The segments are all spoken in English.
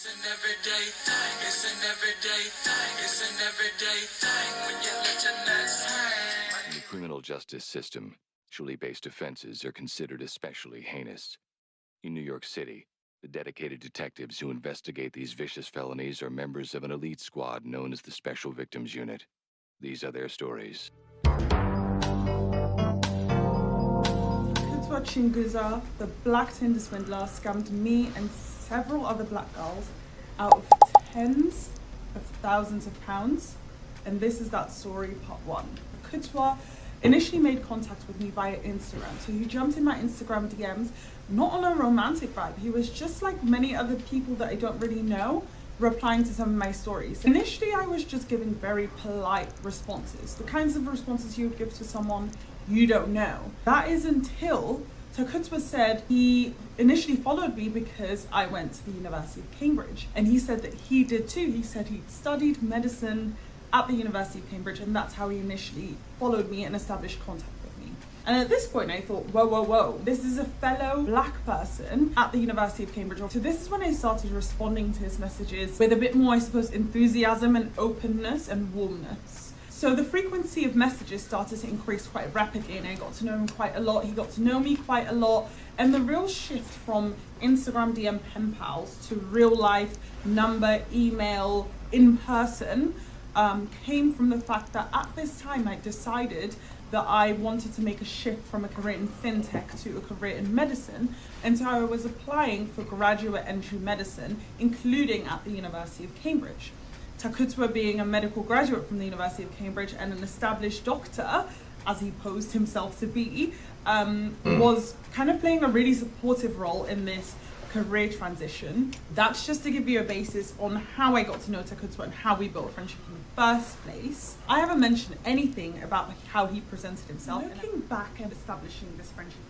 It's an everyday thing, it's an everyday thing, it's an everyday thing when you let your nuts hang. In the criminal justice system, sexually-based offenses are considered especially heinous. In New York City, the dedicated detectives who investigate these vicious felonies are members of an elite squad known as the Special Victims Unit. These are their stories. Chinguza, the black Tinder swindler, scammed me and several other black girls out of tens of thousands of pounds. And this is that story, part one. Kutwa initially made contact with me via Instagram. So he jumped in my Instagram DMs, not on a romantic vibe. He was just like many other people that I don't really know, replying to some of my stories. Initially, I was just giving very polite responses, the kinds of responses you would give to someone you don't know. That is until Takutwa said he initially followed me because I went to the University of Cambridge. And he said that he did too. He said he'd studied medicine at the University of Cambridge, and that's how he initially followed me and established contact with me. And at this point I thought, whoa, this is a fellow black person at the University of Cambridge. So this is when I started responding to his messages with a bit more, I suppose, enthusiasm and openness and warmness. So the frequency of messages started to increase quite rapidly, and I got to know him quite a lot. He got to know me quite a lot. And the real shift from Instagram DM pen pals to real life number, email, in person came from the fact that at this time I decided that I wanted to make a shift from a career in fintech to a career in medicine. And so I was applying for graduate entry medicine, including at the University of Cambridge. Takutwa, being a medical graduate from the University of Cambridge and an established doctor, as he posed himself to be, was kind of playing a really supportive role in this career transition. That's just to give you a basis on how I got to know Takutwa and how we built a friendship in the first place. I haven't mentioned anything about how he presented himself. Looking back and establishing this friendship,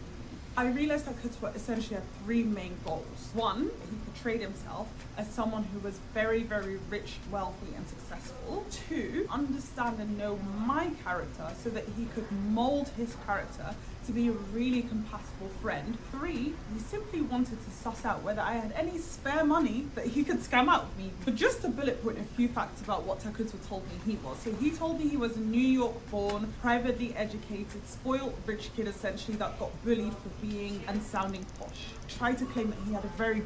I realized that Takutwa essentially had three main goals. One, he portrayed himself as someone who was very, very rich, wealthy, and successful. Two, understand and know my character so that he could mold his character to be a really compatible friend. Three, he simply wanted to suss out whether I had any spare money that he could scam out of me. But just to bullet point a few facts about what Takutwa told me he was. So he told me he was a New York born, privately educated, spoiled rich kid essentially that got bullied for being and sounding posh. Tried to claim that he had a very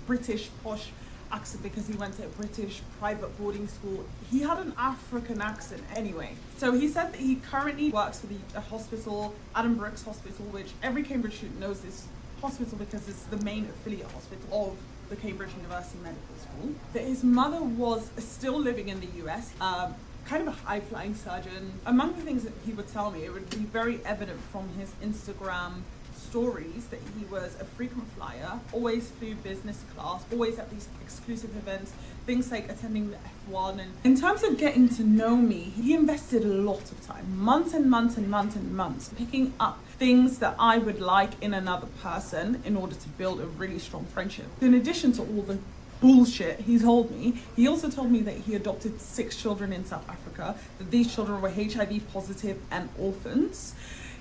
British posh accent because he went to a British private boarding school. He had an African accent anyway. So he said that he currently works for the hospital, Adam Brooks Hospital, which every Cambridge student knows this hospital because it's the main affiliate hospital of the Cambridge University Medical School. That his mother was still living in the US, kind of a high-flying surgeon. Among the things that he would tell me, it would be very evident from his Instagram stories that he was a frequent flyer, always flew business class, always at these exclusive events, things like attending the F1. And in terms of getting to know me, he invested a lot of time, months and months and months and months, picking up things that I would like in another person in order to build a really strong friendship. In addition to all the bullshit he told me, he also told me that he adopted 6 children in South Africa, that these children were HIV positive and orphans.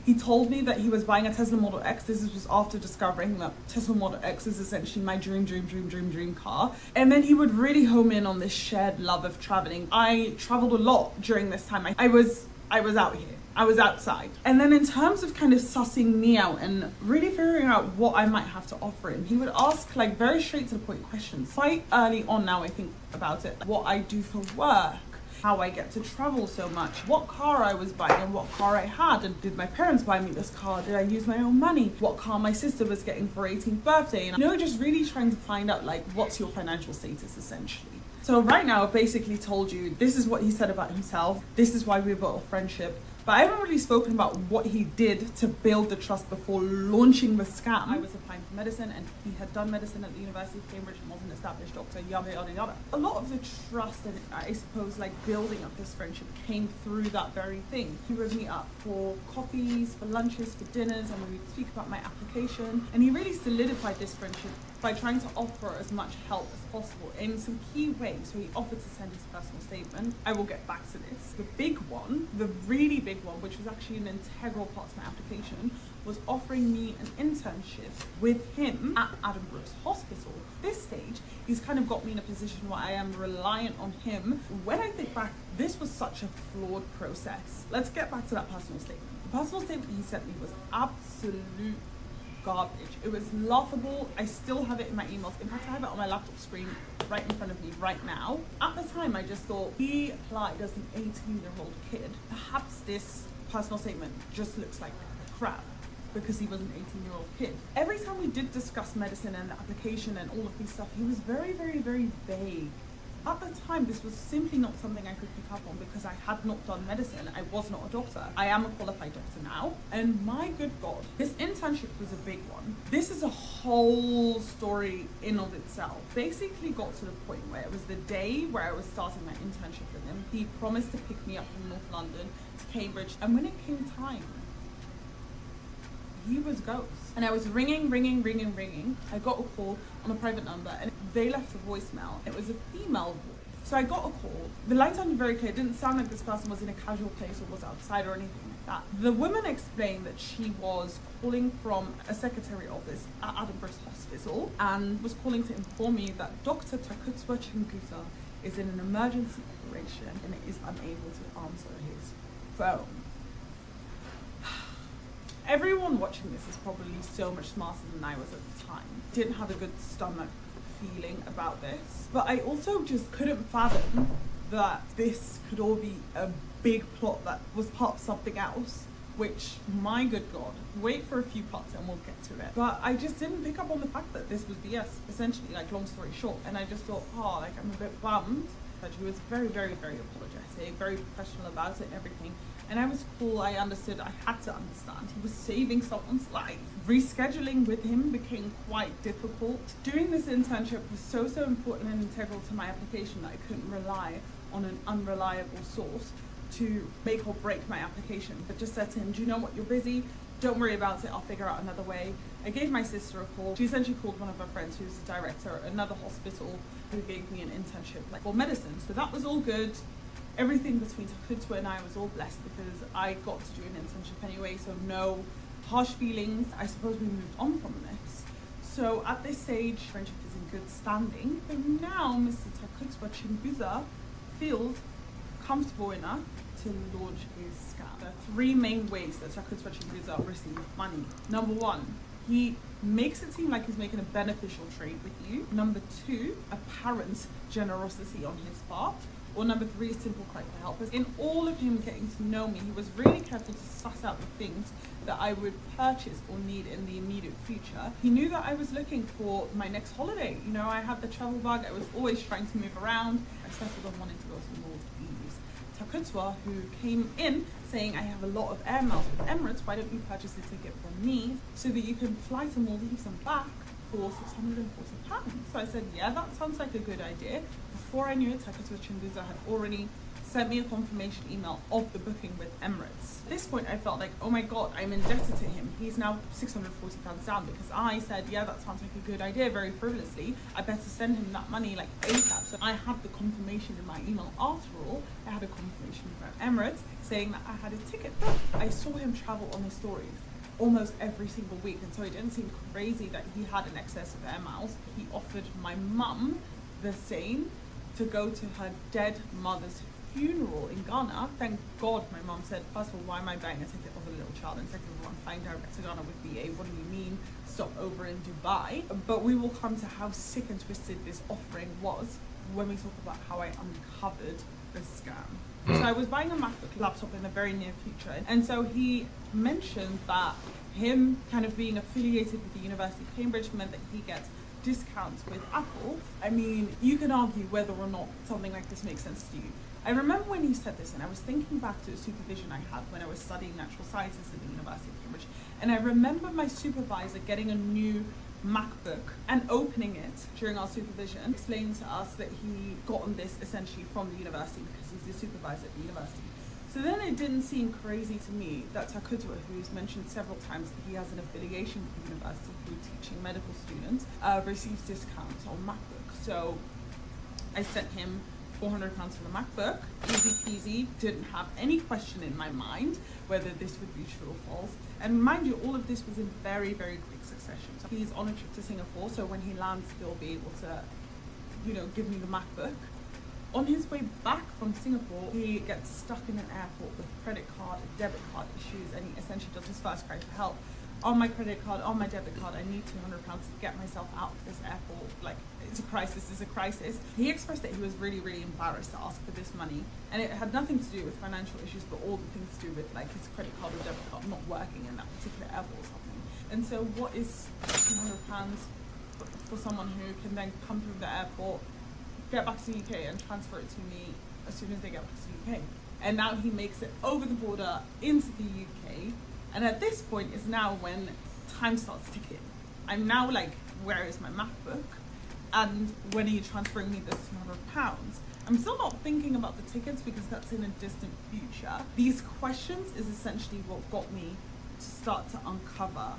He told me that he was buying a Tesla Model X. This was after discovering that Tesla Model X is essentially my dream car. And then he would really home in on this shared love of traveling. I traveled a lot during this time. I was out here. I was outside. And then in terms of kind of sussing me out and really figuring out what I might have to offer him, he would ask like very straight to the point questions. Quite early on now I think about it, what I do for work, how I get to travel so much, what car I was buying and what car I had, and did my parents buy me this car, did I use my own money, what car my sister was getting for 18th birthday, and just really trying to find out like what's your financial status essentially. So right now I've basically told you this is what he said about himself, this is why we built a friendship, but I haven't really spoken about what he did to build the trust before launching the scam. I was applying for medicine and he had done medicine at the University of Cambridge and was an established doctor, yada yada yada. A lot of the trust and I suppose like building up this friendship came through that very thing. He would meet up for coffees, for lunches, for dinners, and we would speak about my application, and he really solidified this friendship by trying to offer as much help as possible in some key ways. So he offered to send his personal statement. I will get back to this. The big one, the really big one, which was actually an integral part of my application, was offering me an internship with him at Adam Brooks Hospital. At this stage, he's kind of got me in a position where I am reliant on him. When I think back, this was such a flawed process. Let's get back to that personal statement. The personal statement he sent me was absolute garbage. It was laughable. I still have it in my emails. In fact, I have it on my laptop screen right in front of me right now. At the time, I just thought he applied as an 18-year-old kid. Perhaps this personal statement just looks like crap because he was an 18-year-old kid. Every time we did discuss medicine and the application and all of these stuff, he was very, very, very vague. At the time, this was simply not something I could pick up on because I had not done medicine. I was not a doctor. I am a qualified doctor now. And my good God, this internship was a big one. This is a whole story in of itself. Basically got to the point where it was the day where I was starting my internship with him. He promised to pick me up from North London to Cambridge. And when it came time, he was ghost. And I was ringing. I got a call on a private number and they left a voicemail. It was a female voice. So I got a call. The line sounded very clear. It didn't sound like this person was in a casual place or was outside or anything like that. The woman explained that she was calling from a secretary office at Adam Brooks Hospital and was calling to inform me that Dr. Takutswa Chingusa is in an emergency operation and is unable to answer his phone. Everyone watching this is probably so much smarter than I was at the time. Didn't have a good stomach feeling about this. But I also just couldn't fathom that this could all be a big plot that was part of something else, which, my good God, wait for a few parts and we'll get to it. But I just didn't pick up on the fact that this was BS, essentially, like, long story short. And I just thought, I'm a bit bummed. But he was very, very, very apologetic, very professional about it and everything. And I was cool, I understood, I had to understand. He was saving someone's life. Rescheduling with him became quite difficult. Doing this internship was so important and integral to my application that I couldn't rely on an unreliable source to make or break my application. But just said to him, do you know what, you're busy, don't worry about it, I'll figure out another way. I gave my sister a call. She essentially called one of her friends who's a director at another hospital who gave me an internship for medicine. So that was all good. Everything between Takutswa and I was all blessed because I got to do an internship anyway, so no harsh feelings. I suppose we moved on from this. So at this stage, friendship is in good standing. But now Mr. Takutswa Chingusa feels comfortable enough to launch his scam. There are three main ways that Takutswa Chingusa receives money. Number one, he makes it seem like he's making a beneficial trade with you. Number two, apparent generosity on his part. Or number three, simple cry for help. In all of him getting to know me, he was really careful to suss out the things that I would purchase or need in the immediate future. He knew that I was looking for my next holiday. You know, I had the travel bug, I was always trying to move around. I settled on wanting to go to Maldives. Takutswa, who came in saying, I have a lot of air miles with Emirates, why don't you purchase a ticket from me so that you can fly to Maldives and back for £640. So I said, yeah, that sounds like a good idea. Before I knew it, Takutswa Chingusa had already sent me a confirmation email of the booking with Emirates. At this point, I felt like, oh my God, I'm indebted to him. He's now £640 down because I said, yeah, that sounds like a good idea, very frivolously. I better send him that money like ASAP. So I had the confirmation in my email after all. I had a confirmation from Emirates saying that I had a ticket booked. I saw him travel on his stories almost every single week, and so it didn't seem crazy that he had an excess of air miles. He offered my mum the same to go to her dead mother's funeral in Ghana. Thank God my mum said, first of all, why am I buying a ticket of a little child? And second of all, I'm flying direct to Ghana with BA. What do you mean stop over in Dubai? But we will come to how sick and twisted this offering was when we talk about how I uncovered the scam. So I was buying a MacBook laptop in the very near future, and so he mentioned that him kind of being affiliated with the University of Cambridge meant that he gets discounts with Apple. I mean, you can argue whether or not something like this makes sense to you. I remember when he said this, and I was thinking back to a supervision I had when I was studying natural sciences at the University of Cambridge, and I remember my supervisor getting a new MacBook and opening it during our supervision, explaining to us that he gotten this essentially from the university because he's the supervisor at the university. So then it didn't seem crazy to me that Takutwa, who's mentioned several times that he has an affiliation with the university through teaching medical students, receives discounts on MacBook. So I sent him £400 for the MacBook, easy peasy, didn't have any question in my mind whether this would be true or false. And mind you, all of this was in very, very quick succession. So he's on a trip to Singapore, so when he lands, he'll be able to, you know, give me the MacBook. On his way back from Singapore, he gets stuck in an airport with credit card and debit card issues, and he essentially does his first cry for help. On my credit card, on my debit card, I need £200 to get myself out of this airport. Like, it's a crisis. He expressed that he was really, really embarrassed to ask for this money, and it had nothing to do with financial issues, but all the things to do with like his credit card or debit card not working in that particular airport or something. And so what is £200 for someone who can then come through the airport, get back to the UK and transfer it to me as soon as they get back to the UK? And now he makes it over the border into the UK. And at this point is now when time starts ticking. I'm now like, where is my MacBook? And when are you transferring me this £200? I'm still not thinking about the tickets because that's in a distant future. These questions is essentially what got me to start to uncover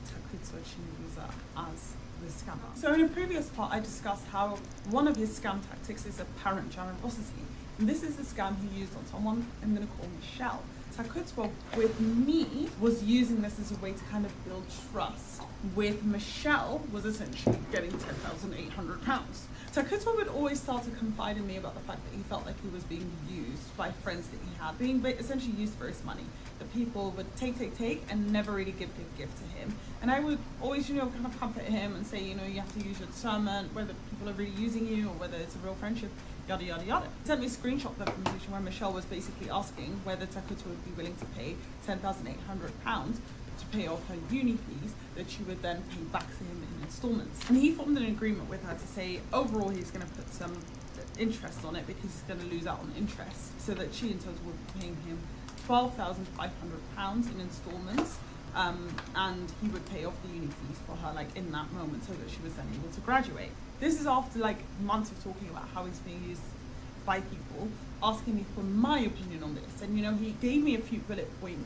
Takutwa Chinyuza as the scammer. So in a previous part, I discussed how one of his scam tactics is apparent generosity. And this is the scam he used on someone I'm going to call Michelle. Takutwa, with me, was using this as a way to kind of build trust. With Michelle, was essentially getting £10,800. Takutwa would always start to confide in me about the fact that he felt like he was being used by friends that he had, being essentially used for his money. That people would take, and never really give to him. And I would always, you know, kind of comfort him and say, you know, you have to use your discernment, whether people are really using you or whether it's a real friendship. Yada yada yada. He sent me a screenshot of that conversation where Michelle was basically asking whether Takutwa would be willing to pay £10,800 to pay off her uni fees that she would then pay back to him in installments. And he formed an agreement with her to say overall he's going to put some interest on it because he's going to lose out on interest, so that she in total would be paying him £12,500 in installments. And he would pay off the uni fees for her like in that moment so that she was then able to graduate. This is after like months of talking about how he's being used by people, asking me for my opinion on this. And you know, he gave me a few bullet point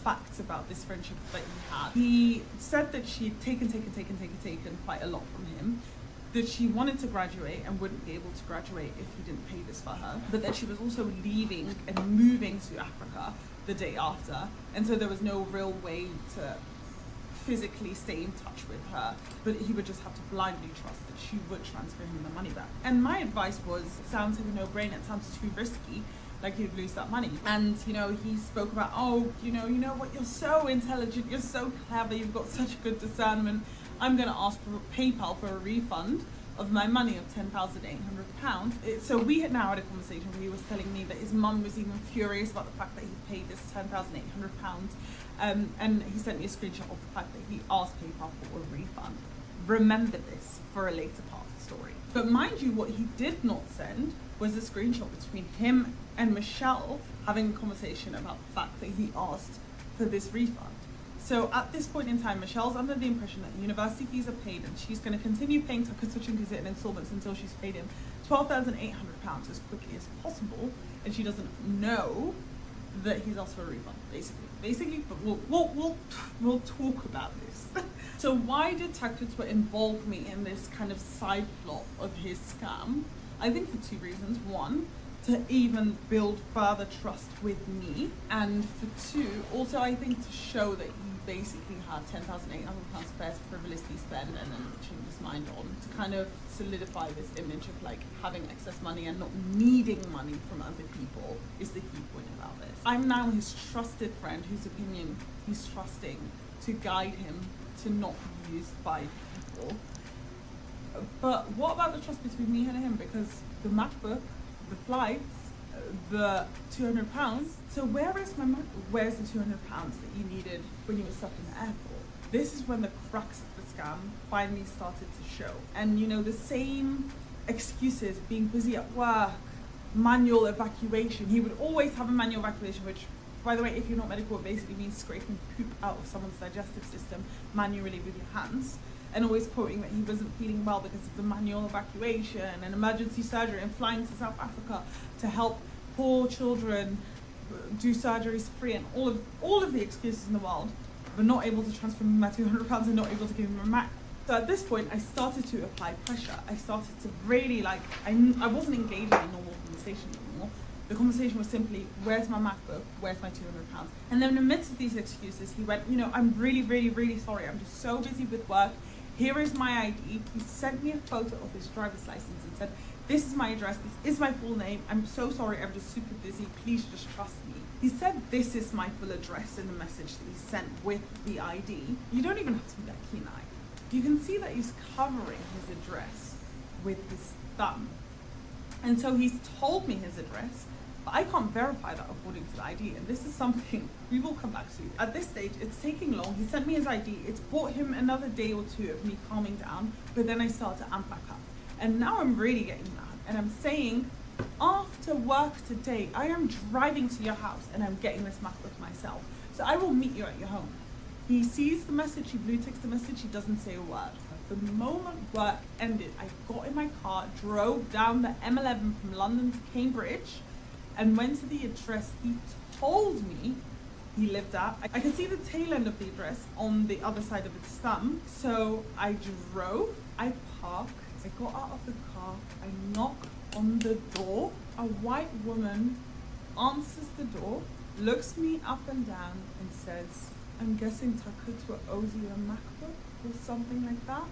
facts about this friendship that he had. He said that she had taken quite a lot from him, that she wanted to graduate and wouldn't be able to graduate if he didn't pay this for her, but that she was also leaving and moving to Africa the day after, and so there was no real way to physically stay in touch with her, but he would just have to blindly trust that she would transfer him the money back. And my advice was, it sounds like a no-brainer, it sounds too risky, like he'd lose that money. And you know, he spoke about, oh, you know what, you're so intelligent, you're so clever, you've got such good discernment, I'm going to ask for PayPal for a refund of my money of £10,800. So we had now had a conversation where he was telling me that his mum was even furious about the fact that he paid this £10,800. And he sent me a screenshot of the fact that he asked PayPal for a refund. Remember this for a later part of the story. But mind you, what he did not send was a screenshot between him and Michelle having a conversation about the fact that he asked for this refund. So at this point in time, Michelle's under the impression that university fees are paid and she's going to continue paying Takutwa Chinyuza in installments until she's paid him £12,800 as quickly as possible, and she doesn't know that he's asked for a refund, basically. But we'll talk about this. So why did Takutwa involve me in this kind of side plot of his scam? I think for two reasons. One, to even build further trust with me, and for two, also I think to show that he basically had £10,800 spare to frivolously spend and then change his mind on, to kind of solidify this image of like having excess money and not needing money from other people is the key point about this. I'm now his trusted friend whose opinion he's trusting to guide him to not be used by people. But what about the trust between me and him? Because the MacBook, the flights, the £200. So where's the £200 that you needed when you were stuck in the airport? This is when the crux of the scam finally started to show. And you know, the same excuses, being busy at work, manual evacuation. He would always have a manual evacuation, which, by the way, if you're not medical, it basically means scraping poop out of someone's digestive system manually with your hands. And always quoting that he wasn't feeling well because of the manual evacuation and emergency surgery and flying to South Africa to help poor children do surgeries for free and all of the excuses in the world, but not able to transfer me my £200 and not able to give me my Mac. So at this point, I started to apply pressure. I started to really I wasn't engaging in normal conversation anymore. The conversation was simply, where's my MacBook? Where's my £200? And then in the midst of these excuses, he went, I'm really, really, really sorry. I'm just so busy with work. Here is my ID. He sent me a photo of his driver's license and said, this is my address. This is my full name. I'm so sorry. I'm just super busy. Please just trust me. He said, this is my full address in the message that he sent with the ID. You don't even have to be that keen-eyed. You can see that he's covering his address with his thumb. And so he's told me his address, but I can't verify that according to the ID. And this is something we will come back to. At this stage, it's taking long. He sent me his ID. It's bought him another day or two of me calming down, but then I start to amp back up. And now I'm really getting mad. And I'm saying, after work today, I am driving to your house and I'm getting this MacBook myself. So I will meet you at your home. He sees the message, he blue ticks the message, he doesn't say a word. The moment work ended, I got in my car, drove down the M11 from London to Cambridge, and went to the address he told me he lived at. I could see the tail end of the address on the other side of its thumb. So I drove, I parked, I got out of the car, I knock on the door. A white woman answers the door, looks me up and down and says, I'm guessing Takutwa owes you a MacBook or something like that.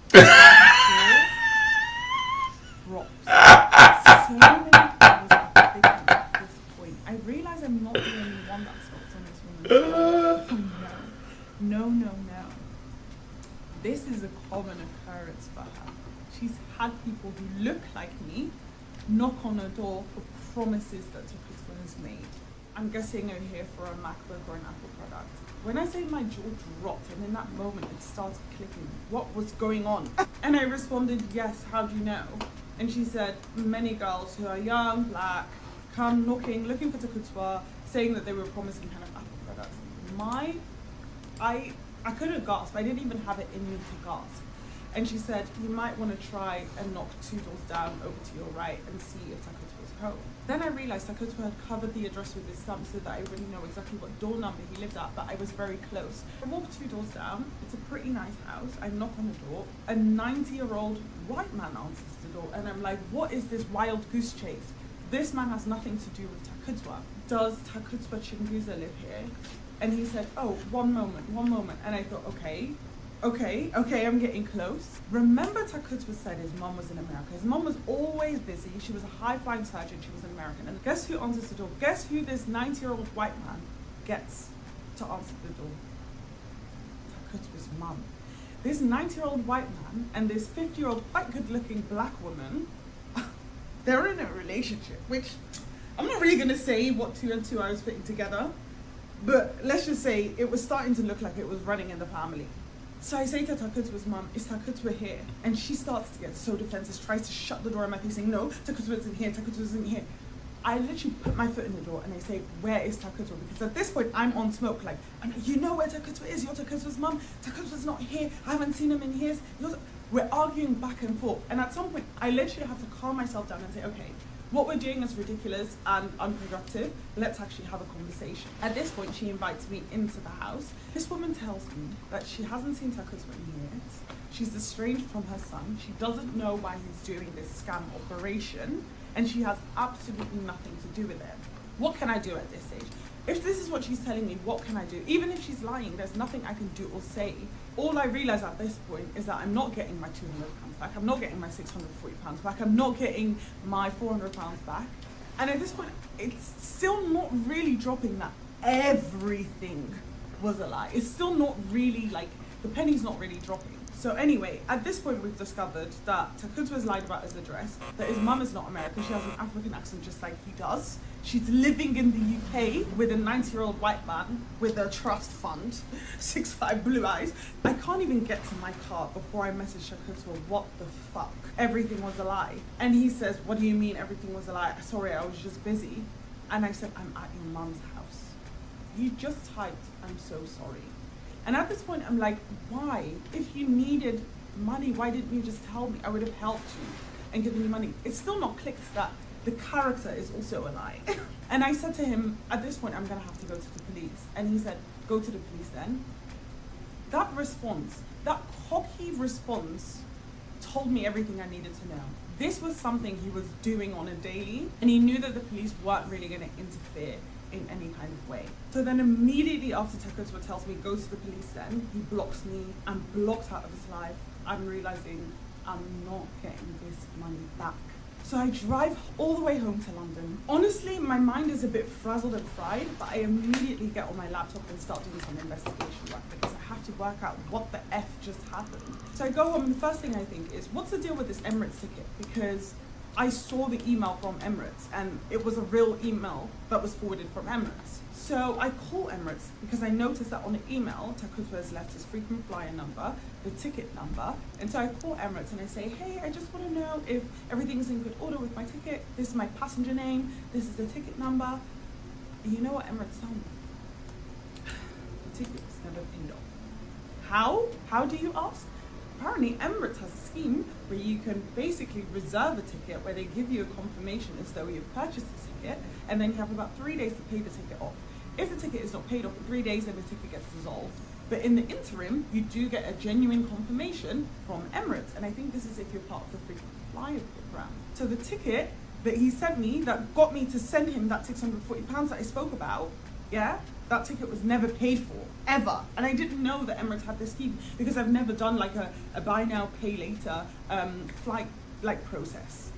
Drops. So many things are clicking at this point. I realize I'm not the only one that stops on this woman's phone. Oh no. This is a common occurrence for her. She's had people who look like me knock on her door for promises that Takutwa has made. I'm guessing you're here for a MacBook or an Apple product. When I say my jaw dropped, and in that moment it started clicking, what was going on? And I responded, yes, how do you know? And she said, many girls who are young, black, come knocking, looking for Takutwa, saying that they were promising kind of Apple products. I couldn't gasp, I didn't even have it in me to gasp. And she said, you might want to try and knock 2 doors down over to your right and see if Takutwa's home. Then I realized Takutwa had covered the address with his thumb so that I already know exactly what door number he lived at, but I was very close. I walked 2 doors down. It's a pretty nice house. I knock on the door. A 90-year-old white man answers the door, and I'm like, what is this wild goose chase? This man has nothing to do with Takutwa. Does Takutwa Chinguza live here? And he said, oh, one moment. And I thought, okay, I'm getting close. Remember Takutwa said his mom was in America. His mom was always busy. She was a high-flying surgeon. She was an American. And guess who answers the door? Guess who this 90-year-old white man gets to answer the door? Takutwa's mom. This 90-year-old white man and this 50-year-old quite good-looking black woman, they're in a relationship, which I'm not really going to say what 2 and 2 I was putting together, but let's just say it was starting to look like it was running in the family. So I say to Takutwa's mum, is Takutwa here? And she starts to get so defensive, tries to shut the door in my face, saying, no, Takutwa isn't here. I literally put my foot in the door and I say, where is Takutwa? Because at this point, I'm on smoke. Like, you know where Takutwa is? You're Takutwa's mum. Takutwa's not here. I haven't seen him in years. We're arguing back and forth. And at some point, I literally have to calm myself down and say, okay, what we're doing is ridiculous and unproductive. Let's actually have a conversation. At this point, she invites me into the house. This woman tells me that she hasn't seen Takutwa in years. She's estranged from her son. She doesn't know why he's doing this scam operation, and she has absolutely nothing to do with it. What can I do at this stage? If this is what she's telling me, what can I do? Even if she's lying, there's nothing I can do or say. All I realize at this point is that I'm not getting my £200 back. I'm not getting my £640 back. I'm not getting my £400 back. And at this point, it's still not really dropping that everything was a lie. It's still not really, like, the penny's not really dropping. So anyway, at this point we've discovered that Takutwa's lied about his address, that his mum is not American, she has an African accent just like he does. She's living in the UK with a 90-year-old white man with a trust fund, 6'5", blue eyes. I can't even get to my car before I message Takutwa, what the fuck? Everything was a lie. And he says, what do you mean everything was a lie? Sorry, I was just busy. And I said, I'm at your mum's house. You just typed, I'm so sorry. And at this point, I'm like, why? If you needed money, why didn't you just tell me? I would have helped you and given you money. It's still not clicked that the character is also a lie. And I said to him, at this point, I'm gonna have to go to the police. And he said, go to the police then. That response, that cocky response, told me everything I needed to know. This was something he was doing on a daily, and he knew that the police weren't really gonna interfere in any kind of way. So then immediately after Takutwa tells me, go to the police then, he blocks me. I'm blocked out of his life. I'm realizing I'm not getting this money back. So I drive all the way home to London. Honestly, my mind is a bit frazzled and fried, but I immediately get on my laptop and start doing some investigation work because I have to work out what the F just happened. So I go home and the first thing I think is, what's the deal with this Emirates ticket? Because I saw the email from Emirates and it was a real email that was forwarded from Emirates. So I call Emirates because I noticed that on the email, Takutwa has left his frequent flyer number, the ticket number. And so I call Emirates and I say, hey, I just want to know if everything's in good order with my ticket. This is my passenger name. This is the ticket number. You know what Emirates told me? The ticket was never paid off. How? How do you ask? Apparently Emirates has a scheme where you can basically reserve a ticket where they give you a confirmation as though you've purchased the ticket, and then you have about 3 days to pay the ticket off. If the ticket is not paid off in 3 days, then the ticket gets dissolved. But in the interim, you do get a genuine confirmation from Emirates. And I think this is if you're part of the frequent flyer program. So the ticket that he sent me that got me to send him that £640 that I spoke about, yeah, that ticket was never paid for, ever. And I didn't know that Emirates had this scheme because I've never done like a buy now, pay later flight like process.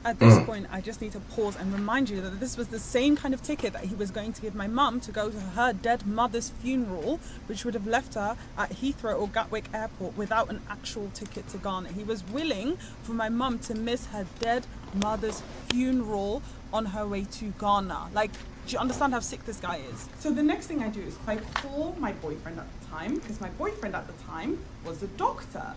At this point, I just need to pause and remind you that this was the same kind of ticket that he was going to give my mum to go to her dead mother's funeral, which would have left her at Heathrow or Gatwick Airport without an actual ticket to Ghana. He was willing for my mum to miss her dead mother's funeral on her way to Ghana. Like, do you understand how sick this guy is? So the next thing I do is I call my boyfriend at the time, because my boyfriend at the time was a doctor.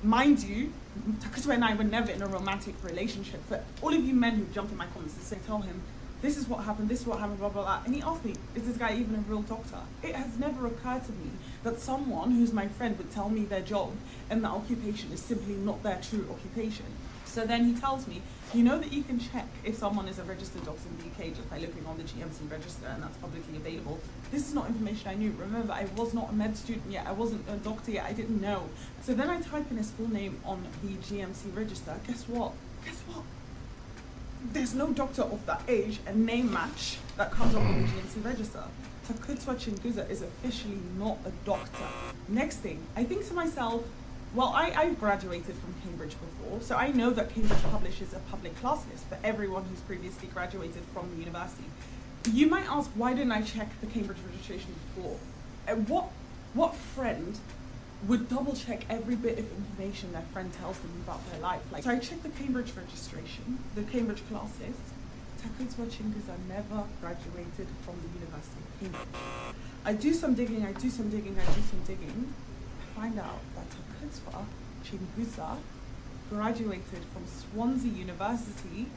Mind you, Takutwa and I were never in a romantic relationship, but all of you men who jumped in my comments and say, tell him, this is what happened, blah, blah, blah. And he asked me, is this guy even a real doctor? It has never occurred to me that someone who's my friend would tell me their job and that occupation is simply not their true occupation. So then he tells me, you know that you can check if someone is a registered doctor in the UK just by looking on the GMC register, and that's publicly available. This is not information I knew. Remember, I was not a med student yet. I wasn't a doctor yet. I didn't know. So then I type in his full name on the GMC register. Guess what? Guess what? There's no doctor of that age and name match that comes up on the GMC register. Takutwa Chinguza is officially not a doctor. Next thing, I think to myself, well, I've graduated from Cambridge before, so I know that Cambridge publishes a public class list for everyone who's previously graduated from the university. You might ask, why didn't I check the Cambridge registration before? And what friend would double check every bit of information their friend tells them about their life? Like, so I checked the Cambridge registration, the Cambridge class list. Takutwa Chinguza never graduated from the University of Cambridge. I do some digging. I find out that Takutwa Chinguza graduated from Swansea University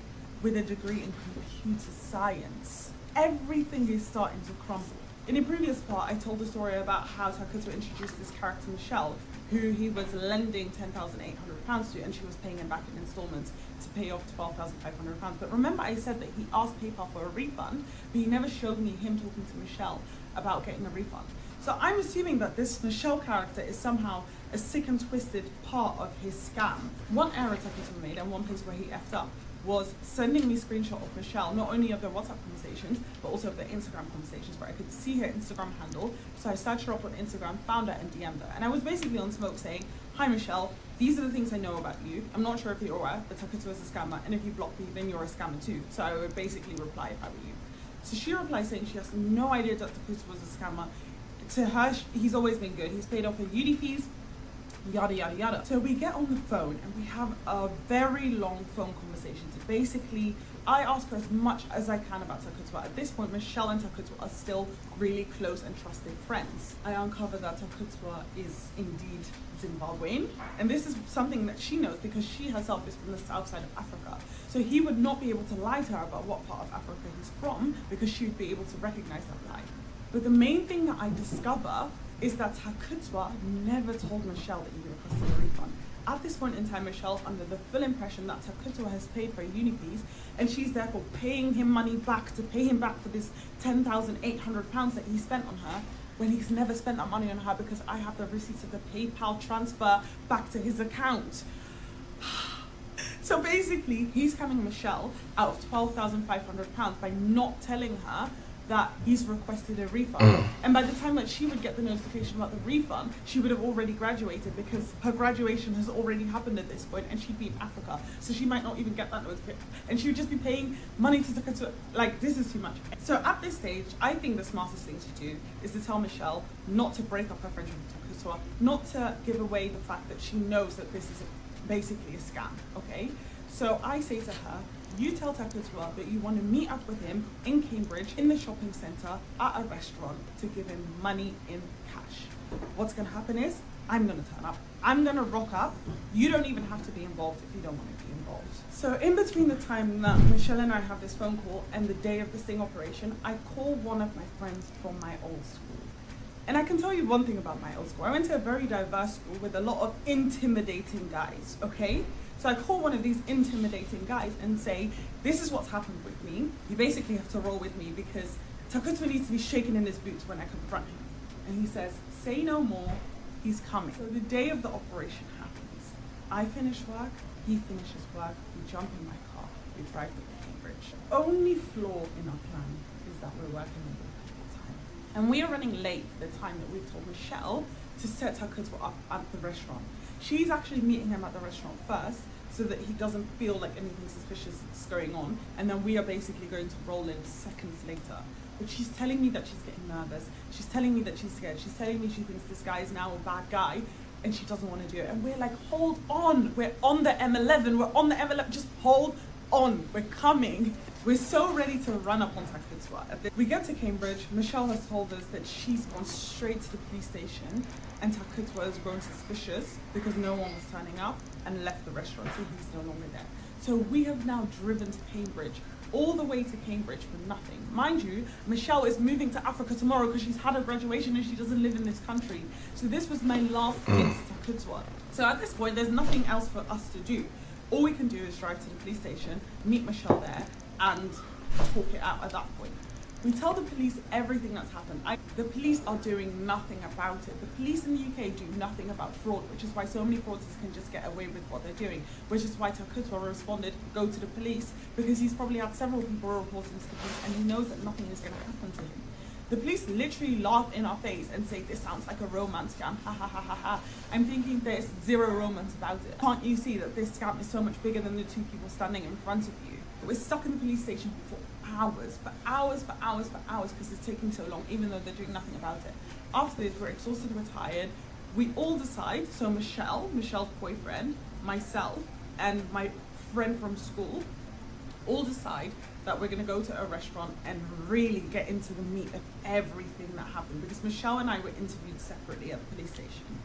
with a degree in computer science. Everything is starting to crumble. In a previous part, I told the story about how Takutwa introduced this character Michelle, who he was lending £10,800 to, and she was paying him back in installments to pay off £12,500. But remember, I said that he asked PayPal for a refund, but he never showed me him talking to Michelle about getting a refund. So I'm assuming that this Michelle character is somehow a sick and twisted part of his scam. One error Takutwa made, and one place where he effed up, was sending me screenshot of Michelle, not only of their WhatsApp conversations, but also of their Instagram conversations, where I could see her Instagram handle. So I searched her up on Instagram, found her, and DM'd her. And I was basically on smoke saying, hi Michelle, these are the things I know about you. I'm not sure if you're aware, but Takutwa is a scammer, and if you block me, then you're a scammer too. So I would basically reply if I were you. So she replied saying she has no idea that Takutwa was a scammer. To her, he's always been good. He's paid off her uni fees, yada yada yada. So we get on the phone and we have a very long phone conversation. So basically, I ask her as much as I can about Takutwa. At this point, Michelle and Takutwa are still really close and trusted friends. I uncover that Takutwa is indeed Zimbabwean, and this is something that she knows because she herself is from the south side of Africa. So he would not be able to lie to her about what part of Africa he's from because she would be able to recognize that lie. But the main thing that I discover is that Takutwa never told Michelle that he requested a refund. At this point in time, Michelle's under the full impression that Takutwa has paid for uni fees, and she's therefore paying him money back to pay him back for this £10,800 that he spent on her, when he's never spent that money on her, because I have the receipts of the PayPal transfer back to his account. So basically, he's scamming Michelle out of £12,500 by not telling her that he's requested a refund. And by the time that she would get the notification about the refund, she would have already graduated, because her graduation has already happened at this point and she'd be in Africa. So she might not even get that notification. And she would just be paying money to Takutwa. Like, this is too much. So at this stage, I think the smartest thing to do is to tell Michelle not to break up her friendship with Takutwa, not to give away the fact that she knows that this is basically a scam, okay? So I say to her, you tell Takutwa that you want to meet up with him in Cambridge, in the shopping centre, at a restaurant, to give him money in cash. What's going to happen is, I'm going to turn up. I'm going to rock up. You don't even have to be involved if you don't want to be involved. So in between the time that Michelle and I have this phone call and the day of the sting operation, I call one of my friends from my old school. And I can tell you one thing about my old school. I went to a very diverse school with a lot of intimidating guys, okay? So I call one of these intimidating guys and say, this is what's happened with me. You basically have to roll with me because Takutwa needs to be shaken in his boots when I confront him. And he says, say no more, he's coming. So the day of the operation happens. I finish work, he finishes work, we jump in my car, we drive to Cambridge. Only flaw in our plan is that we're working on the time. And we are running late for the time that we've told Michelle to set Takutwa up at the restaurant. She's actually meeting him at the restaurant first, so that he doesn't feel like anything suspicious is going on, and then we are basically going to roll in seconds later. But she's telling me that she's getting nervous, she's telling me that she's scared, she's telling me she thinks this guy is now a bad guy, and she doesn't want to do it. And we're like, hold on, we're on the M11, we're on the M11, just hold on, we're coming. We're so ready to run up on Takutwa. We get to Cambridge, Michelle has told us that she's gone straight to the police station, and Takutwa has grown suspicious because no one was turning up and left the restaurant, so he's no longer there. So we have now driven to Cambridge, all the way to Cambridge for nothing. Mind you, Michelle is moving to Africa tomorrow because she's had her graduation and she doesn't live in this country. So this was my last hit to Takutwa. So at this point, there's nothing else for us to do. All we can do is drive to the police station, meet Michelle there, and talk it out at that point. We tell the police everything that's happened. The police are doing nothing about it. The police in the UK do nothing about fraud, which is why so many fraudsters can just get away with what they're doing, which is why Takutwa responded, go to the police, because he's probably had several people reporting to the police and he knows that nothing is going to happen to him. The police literally laugh in our face and say, this sounds like a romance scam, ha ha ha ha ha. I'm thinking there's zero romance about it. Can't you see that this scam is so much bigger than the two people standing in front of you? We're stuck in the police station for hours, because it's taking so long, even though they're doing nothing about it. After this, we're exhausted, we're tired. We all decide, so Michelle's boyfriend, myself, and my friend from school, all decide that we're gonna go to a restaurant and really get into the meat of everything that happened, because Michelle and I were interviewed separately at the police station.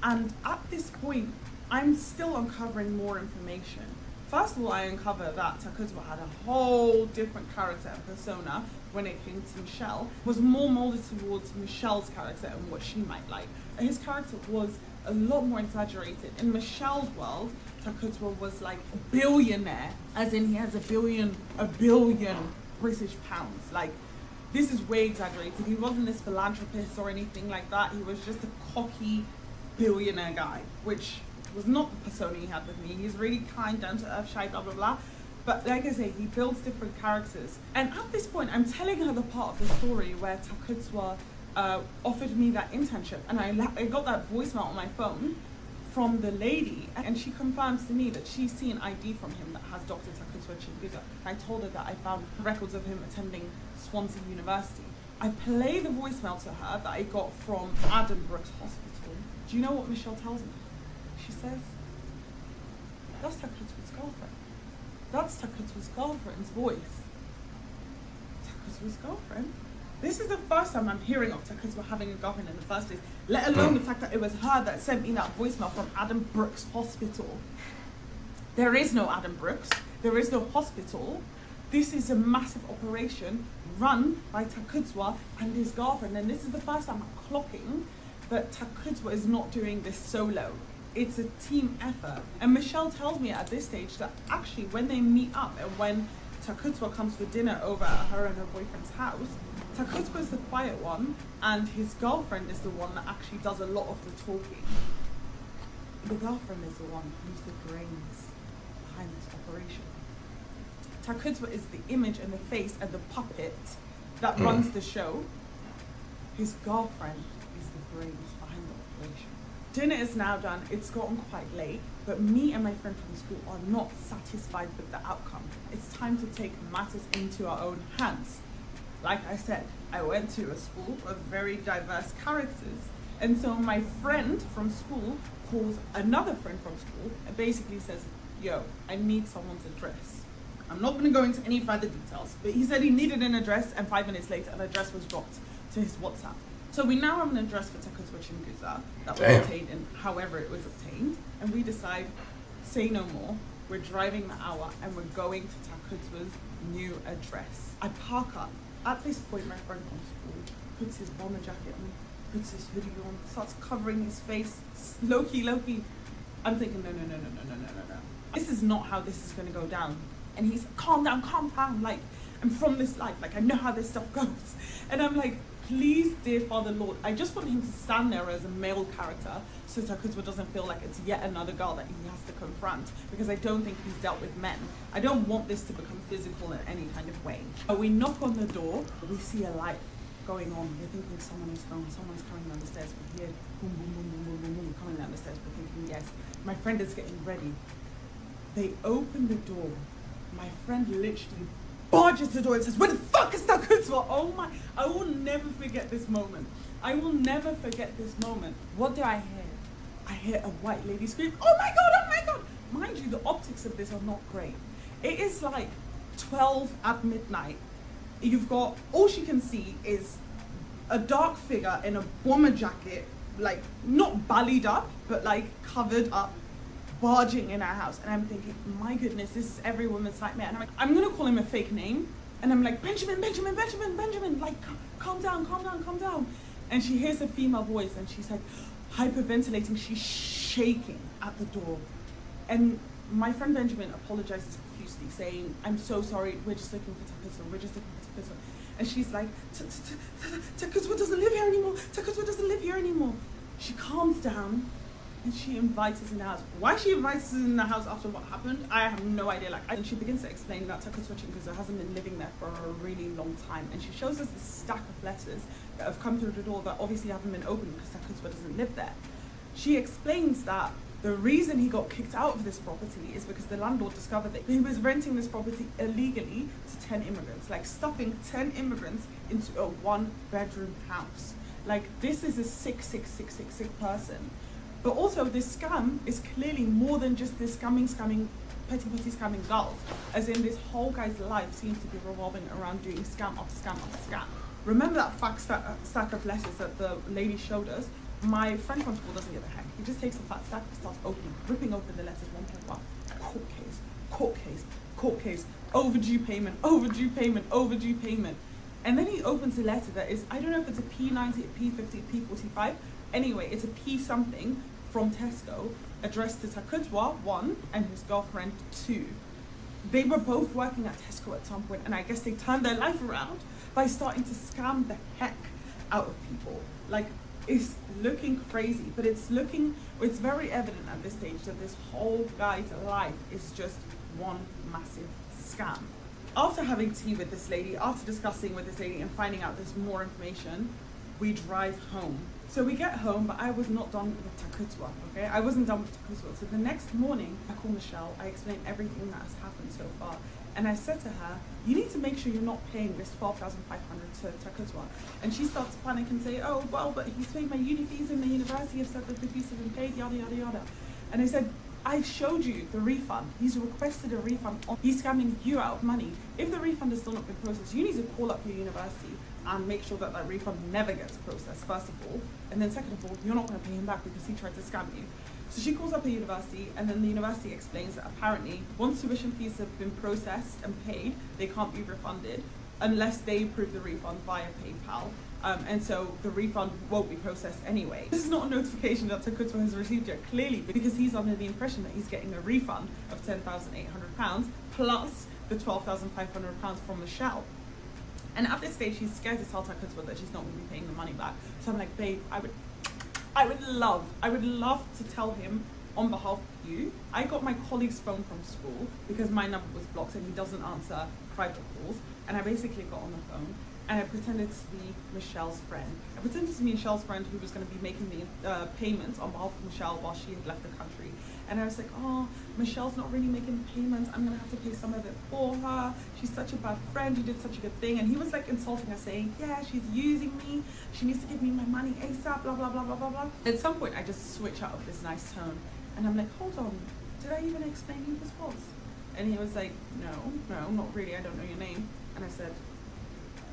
And at this point, I'm still uncovering more information. First of all, I uncover that Takutwa had a whole different character and persona when it came to Michelle, was more molded towards Michelle's character and what she might like. His character was a lot more exaggerated. In Michelle's world, Takutwa was like a billionaire, as in he has a billion British pounds. Like, this is way exaggerated. He wasn't this philanthropist or anything like that. He was just a cocky billionaire guy, which was not the persona he had with me. He's really kind, down to earth, shy, blah blah blah. But like I say, he builds different characters. And at this point, I'm telling her the part of the story where Takutwa offered me that internship, and I got that voicemail on my phone from the lady, and she confirms to me that she's seen ID from him that has Dr. Takutwa Chinguza. I told her that I found records of him attending Swansea University. I play the voicemail to her that I got from Adam Brooks Hospital. Do you know what Michelle tells me? She says, that's Takutwa's girlfriend. That's Takutwa's girlfriend's voice. Takutwa's girlfriend? This is the first time I'm hearing of Takutwa having a girlfriend in the first place, let alone the fact that it was her that sent me that voicemail from Adam Brooks Hospital. There is no Adam Brooks. There is no hospital. This is a massive operation run by Takutwa and his girlfriend. And this is the first time I'm clocking that Takutwa is not doing this solo. it's a team effort. And Michelle tells me at this stage that actually when they meet up and when Takutwa comes for dinner over at her and her boyfriend's house, Takutwa's the quiet one and his girlfriend is the one that actually does a lot of the talking. The girlfriend is the one who's the brains behind this operation. Takutwa is the image and the face and the puppet that runs the show. His girlfriend is the brains behind the operation. Dinner is now done, it's gotten quite late, but me and my friend from school are not satisfied with the outcome. It's time to take matters into our own hands. Like I said, I went to a school of very diverse characters. And so my friend from school calls another friend from school and basically says, yo, I need someone's address. I'm not gonna go into any further details, but he said he needed an address and 5 minutes later an address was dropped to his WhatsApp. So we now have an address for Takutwa Chinguza that was obtained and however it was obtained. And we decide, say no more. We're driving the hour and we're going to Takutwa's new address. I park up. At this point, my friend from school puts his bomber jacket on, puts his hoodie on, starts covering his face. Low-key. I'm thinking, no. This is not how this is gonna go down. And he's, calm down. Like, I'm from this life. Like, I know how this stuff goes. And I'm like, please, dear Father Lord, I just want him to stand there as a male character so Takutwa doesn't feel like it's yet another girl that he has to confront, because I don't think he's dealt with men. I don't want this to become physical in any kind of way. We knock on the door, we see a light going on. We're thinking someone is home, someone's coming down the stairs. We hear boom, boom, coming down the stairs. We're thinking, yes, my friend is getting ready. They open the door. My friend literally barges the door and says, where the fuck is Takutwa? Oh my, I will never forget this moment. What do I hear? I hear a white lady scream, oh my God. Mind you, the optics of this are not great. It is like 12 at midnight. You've got, all she can see is a dark figure in a bomber jacket, like not ballied up, but like covered up, barging in our house. And I'm thinking, my goodness, this is every woman's nightmare. And I'm like, I'm gonna call him a fake name. And I'm like, Benjamin, like, calm down. And she hears a female voice and she's like hyperventilating, she's shaking at the door. And my friend Benjamin apologizes profusely, saying, I'm so sorry, we're just looking for Takutwa. And she's like, Takutwa doesn't live here anymore. She calms down and she invites us in the house. Why she invites us in the house after what happened, I have no idea. And she begins to explain that Takutwa Chinguza hasn't been living there for a really long time. And she shows us this stack of letters that have come through the door that obviously haven't been opened because Takutwa doesn't live there. She explains that the reason he got kicked out of this property is because the landlord discovered that he was renting this property illegally to 10 immigrants, like stuffing 10 immigrants into a 1-bedroom house. Like, this is a sick person. But also, this scam is clearly more than just this petty scamming girls. As in, this whole guy's life seems to be revolving around doing scam after scam. Remember that fat stack of letters that the lady showed us? My friend from school doesn't give a heck. He just takes a fat stack and starts ripping open the letters one by one. Court case, overdue payment. And then he opens a letter that is, I don't know if it's a P90, a P50, a P45. Anyway, it's a P something from Tesco addressed to Takutwa, 1, and his girlfriend, 2. They were both working at Tesco at some point, and I guess they turned their life around by starting to scam the heck out of people. Like, it's looking crazy, but it's very evident at this stage that this whole guy's life is just one massive scam. After having tea with this lady, after discussing with this lady and finding out there's more information, we drive home. So we get home, but I was not done with Takutwa, okay? I wasn't done with Takutwa. So the next morning, I call Michelle, I explain everything that has happened so far. And I said to her, you need to make sure you're not paying this $12,500 to Takutwa. And she starts to panic and say, oh, well, but he's paid my uni fees and the university have said that the fees have been paid, yada, yada, yada. And I said, I showed you the refund. He's requested a refund. He's scamming you out of money. If the refund has still not been processed, you need to call up your university and make sure that that refund never gets processed, first of all. And then second of all, you're not going to pay him back because he tried to scam you. So she calls up a university, and then the university explains that apparently once tuition fees have been processed and paid, they can't be refunded. unless they approve the refund via PayPal. And so the refund won't be processed anyway. This is not a notification that Takutwa has received yet, clearly, because he's under the impression that he's getting a refund of £10,800 plus the £12,500 from Michelle. And at this stage, she's scared to tell Takutwa that she's not going to be paying the money back. So I'm like, babe, I would love to tell him on behalf of you. I got my colleague's phone from school because my number was blocked and he doesn't answer private calls. And I basically got on the phone and I pretended to be Michelle's friend. I pretended to be Michelle's friend who was going to be making the payments on behalf of Michelle while she had left the country. And I was like, oh, Michelle's not really making payments. I'm going to have to pay some of it for her. She's such a bad friend. You did such a good thing. And he was like insulting her, saying, yeah, she's using me. She needs to give me my money ASAP, blah, blah, blah, blah, blah, blah. At some point, I just switch out of this nice tone. And I'm like, hold on, did I even explain who this was? And he was like, no, not really. I don't know your name. And I said,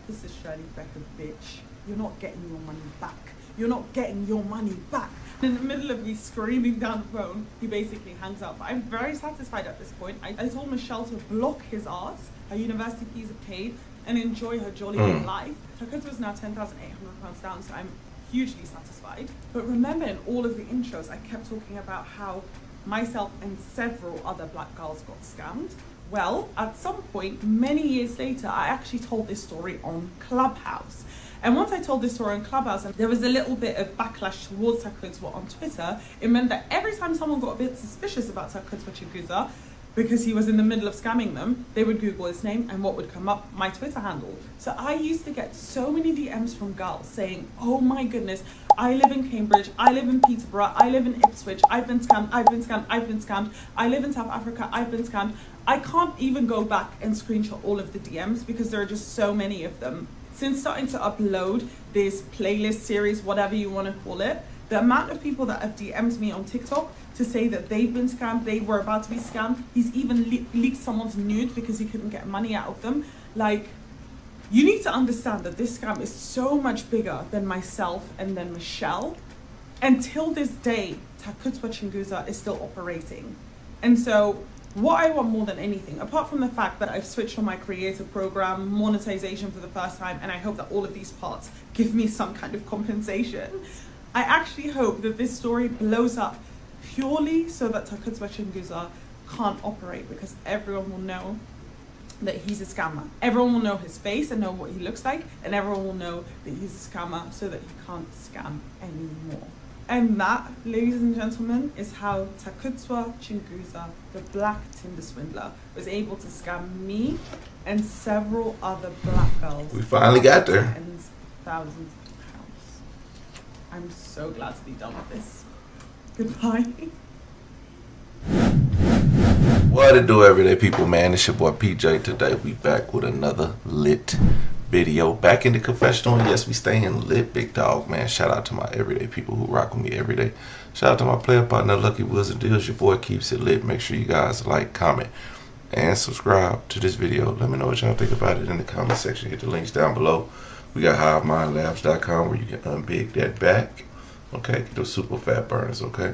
this is Shirley Becker, bitch. You're not getting your money back. You're not getting your money back. In the middle of me screaming down the phone, he basically hangs up. But I'm very satisfied at this point. I told Michelle to block his ass. Her university fees are paid and enjoy her jolly good life. Takutwa was now £10,800 down, so I'm hugely satisfied. But remember, in all of the intros, I kept talking about how myself and several other black girls got scammed. Well, at some point, many years later, I actually told this story on Clubhouse. And once I told this story on Clubhouse, and there was a little bit of backlash towards Takutwa on Twitter, it meant that every time someone got a bit suspicious about Takutwa Chinguza, because he was in the middle of scamming them, they would Google his name and what would come up? My Twitter handle. So I used to get so many DMs from girls saying, oh my goodness, I live in Cambridge, I live in Peterborough, I live in Ipswich, I've been scammed, I've been scammed, I've been scammed, I live in South Africa, I've been scammed. I can't even go back and screenshot all of the DMs because there are just so many of them. Since starting to upload this playlist series, whatever you want to call it, the amount of people that have DM'd me on TikTok to say that they've been scammed, they were about to be scammed. He's even leaked someone's nude because he couldn't get money out of them. Like, you need to understand that this scam is so much bigger than myself and then Michelle. Until this day, Takutwa Chinguza is still operating. And so what I want more than anything, apart from the fact that I've switched on my creator program, monetization for the first time, and I hope that all of these parts give me some kind of compensation, I actually hope that this story blows up purely so that Takutwa Chinguza can't operate, because everyone will know that he's a scammer. Everyone will know his face and know what he looks like, and everyone will know that he's a scammer so that he can't scam anymore. And that, ladies and gentlemen, is how Takutwa Chinguza, the black Tinder swindler, was able to scam me and several other black girls. We finally got there. Tens of thousands of pounds. I'm so glad to be done with this. Goodbye. What to do, everyday people, man? It's your boy PJ. Today we back with another lit video. Back in the confessional. Yes, we staying lit, big dog, man. Shout out to my everyday people who rock with me every day. Shout out to my player partner, Lucky Wheels and Deals. Your boy keeps it lit. Make sure you guys like, comment, and subscribe to this video. Let me know what y'all think about it in the comment section. Hit the links down below. We got HiveMindLabs.com where you can unbig that back. Okay, get those super fat burners, okay?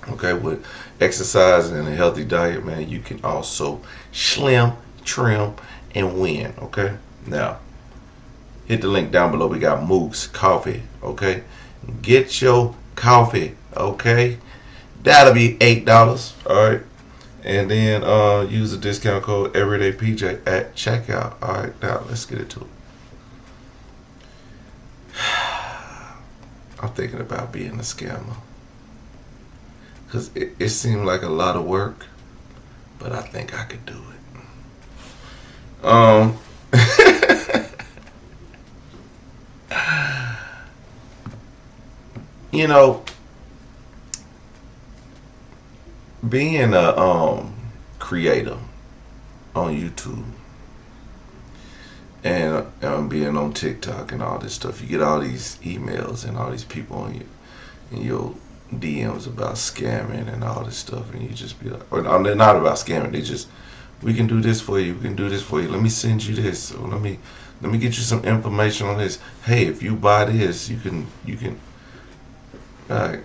Okay, with exercise and a healthy diet, man, you can also slim, trim, and win, okay? Now, hit the link down below. We got Mook's Coffee, okay? Get your coffee, okay? That'll be $8, all right? And then use the discount code everydaypj at checkout, all right? Now, let's get into it. I'm thinking about being a scammer. Because it seemed like a lot of work, but I think I could do it. You know, being a creator on YouTube and being on TikTok and all this stuff, you get all these emails and all these people in your DMs about scamming and all this stuff, and you just be like, or they're not about scamming, they just, we can do this for you, we can do this for you, let me send you this, or let me get you some information on this. Hey, if you buy this, you can like,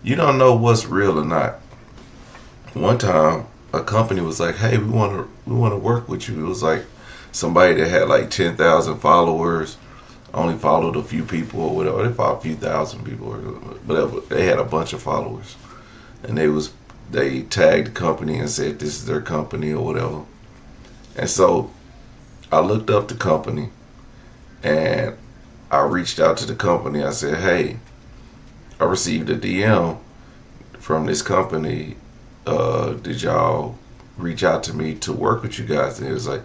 you don't know what's real or not. One time a company was like, "Hey, we want to work with you." It was like somebody that had like 10,000 followers, only followed a few people or whatever. They followed a few thousand people or whatever. They had a bunch of followers, and they tagged the company and said this is their company or whatever. And so I looked up the company and I reached out to the company. I said, "Hey, I received a DM from this company. Did y'all reach out to me to work with you guys?" And it was like,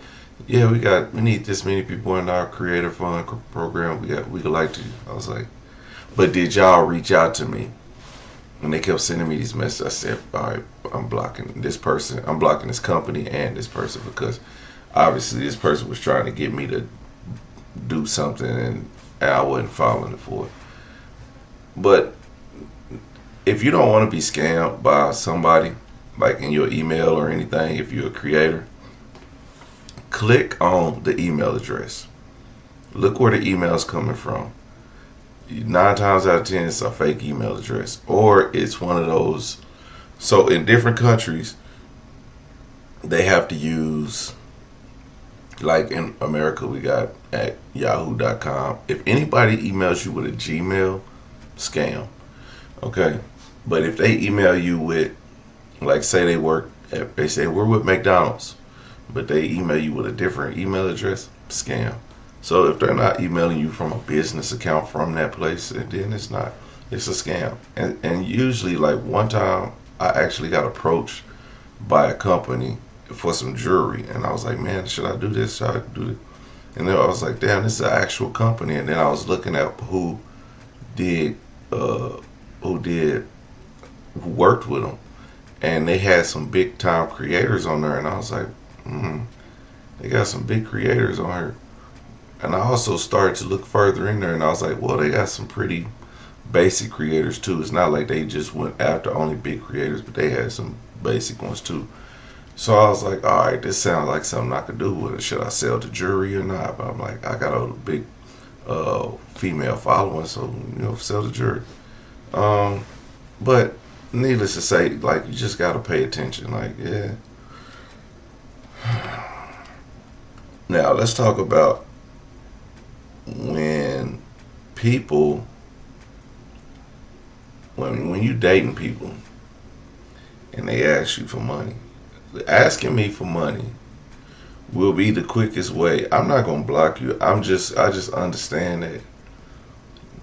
"Yeah, we need this many people in our creator fund program. We could like to." I was like, "But did y'all reach out to me?" And they kept sending me these messages. I said, "All right, I'm blocking this person. I'm blocking this company and this person because obviously this person was trying to get me to do something and I wasn't following it for it." But if you don't want to be scammed by somebody, like in your email or anything, if you're a creator, click on the email address. Look where the email is coming from. 9 times out of 10, it's a fake email address, or it's one of those. So in different countries, they have to use, like in America, we got at yahoo.com. If anybody emails you with a Gmail, scam. Okay. But if they email you with, like, say they say we're with McDonald's, but they email you with a different email address, scam. So if they're not emailing you from a business account from that place, then it's a scam. And usually, like, one time I actually got approached by a company for some jewelry, and I was like, "Man, should I do this? Should I do it?" And then I was like, "Damn, this is an actual company." And then I was looking at who worked with them, and they had some big time creators on there, and I was like, they got some big creators on here. And I also started to look further in there, and I was like, well, they got some pretty basic creators too. It's not like they just went after only big creators, but they had some basic ones too. So I was like, all right, this sounds like something I could do with it. Should I sell the jewelry or not? But I'm like, I got a big female following, so sell the jewelry. But needless to say, like, you just gotta pay attention. Like, yeah. Now let's talk about when you dating people and they ask you for money. Asking me for money will be the quickest way. I'm not gonna block you. I just understand that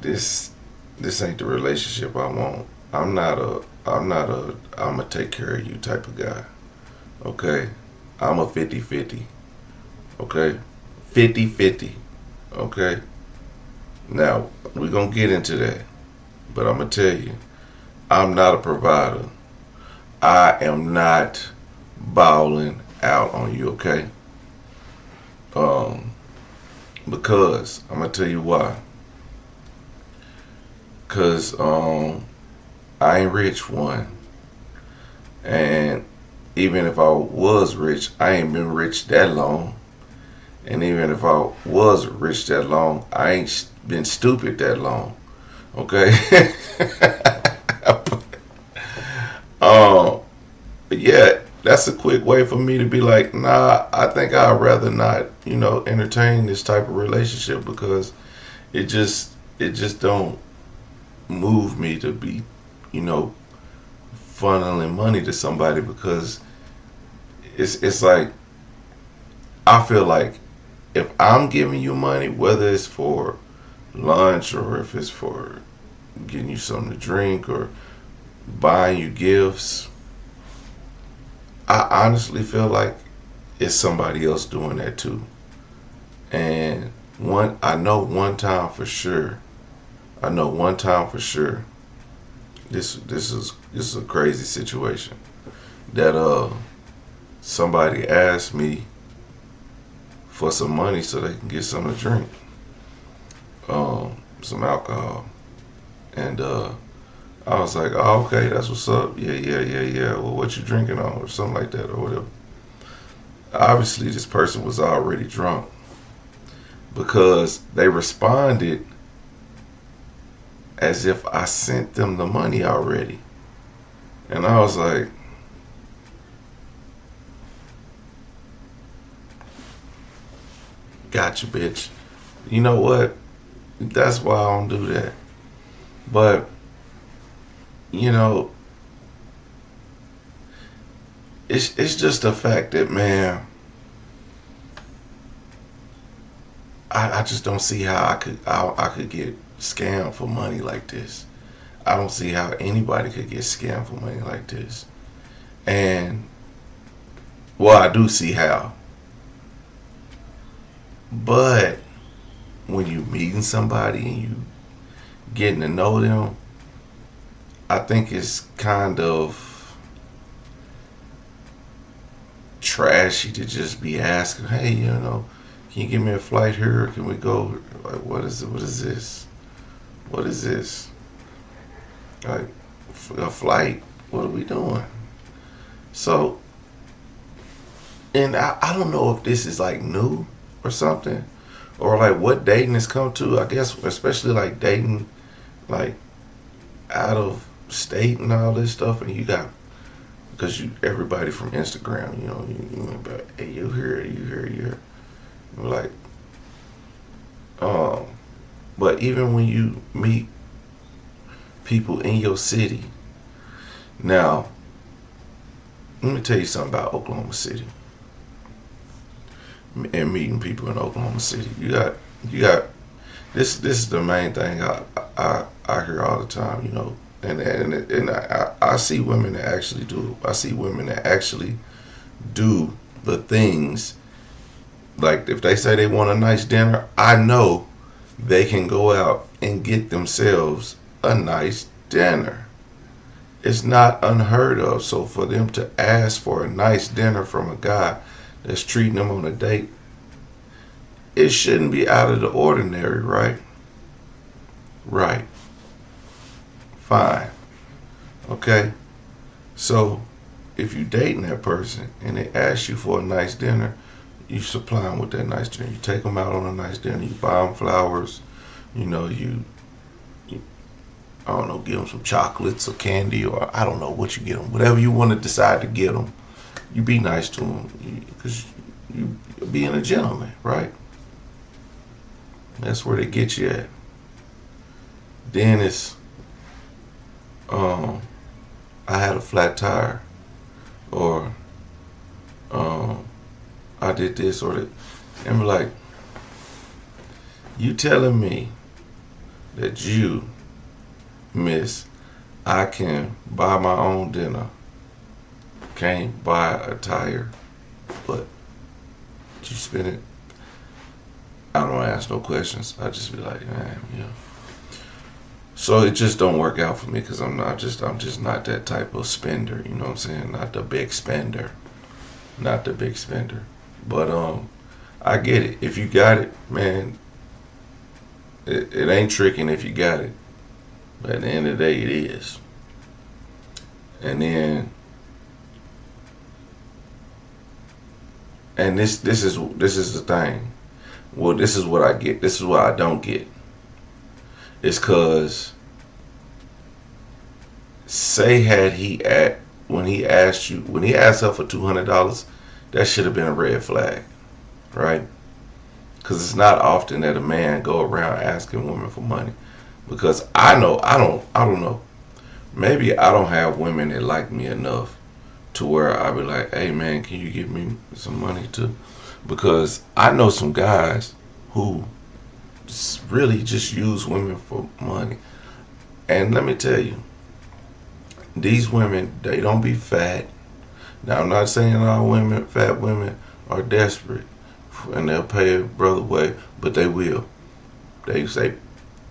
this ain't the relationship I want. I'm a take care of you type of guy. Okay? I'm a 50-50. Okay? 50-50. Okay? Now, we're gonna get into that. But I'm gonna tell you, I'm not a provider. I am not balling out on you, okay? Because I'm gonna tell you why. Cause I ain't rich, one. And even if I was rich, I ain't been rich that long. And even if I was rich that long, I ain't been stupid that long. Okay? But yeah, that's a quick way for me to be like, nah, I think I'd rather not, entertain this type of relationship, because it just don't move me to be, funneling money to somebody, because it's like, I feel like if I'm giving you money, whether it's for lunch or if it's for getting you something to drink or buying you gifts, I honestly feel like it's somebody else doing that too. And I know one time for sure. This is a crazy situation that somebody asked me for some money so they can get something to drink, some alcohol, and I was like, oh, okay, that's what's up. Yeah. Well, what you drinking on, or something like that, or whatever. Obviously, this person was already drunk, because they responded as if I sent them the money already. And I was like, Gotcha, bitch. You know what? That's why I don't do that. But, you know, it's just the fact that, man, I just don't see how I could get scammed for money like this. I don't see how anybody could get scammed for money like this. And, well, I do see how. But when you meeting somebody and you getting to know them, I think it's kind of trashy to just be asking, hey, you know, can you give me a flight here? Or can we go? Like, what is it? What is this? What is this? Like, a flight? What are we doing? So, and I don't know if this is like new or something, or like what dating has come to. I guess especially like dating like out of state and all this stuff, and you got, because you everybody from Instagram, you know, you went back, hey, you here. You're like, but even when you meet people in your city, now let me tell you something about Oklahoma City and meeting people in Oklahoma City. You got this is the main thing I hear all the time, you know, and I see women that actually do. I see women that actually do the things. Like if they say they want a nice dinner, I know they can go out and get themselves a nice dinner. It's not unheard of. So for them to ask for a nice dinner from a guy that's treating them on a date, it shouldn't be out of the ordinary, right? Right. Fine. Okay. So if you dating that person and they ask you for a nice dinner, you supply them with that nice dinner. You take them out on a nice dinner. You buy them flowers. You know, you I don't know, give them some chocolates or candy, or I don't know what you get them. Whatever you want to decide to get them, you be nice to them because you being a gentleman, right? That's where they get you at. Then it's, I had a flat tire, or I did this or that, and we're like, you telling me that you, miss, I can buy my own dinner, can't buy a tire, but you spend it. I don't ask no questions. I just be like, man, yeah. So it just don't work out for me because I'm just not that type of spender. You know what I'm saying? Not the big spender. But I get it. If you got it, man, it ain't tricking if you got it. But at the end of the day, it is. And then, and this is the thing. Well, this is what I get. This is what I don't get. It's cause say when he asked her for $200, that should have been a red flag, right? Because it's not often that a man go around asking women for money. Because I don't know. Maybe I don't have women that like me enough to where I be like, hey man, can you give me some money too? Because I know some guys who really just use women for money. And let me tell you, these women, they don't be fat. Now I'm not saying all women, fat women, are desperate and they'll pay a brother way, but they will. They say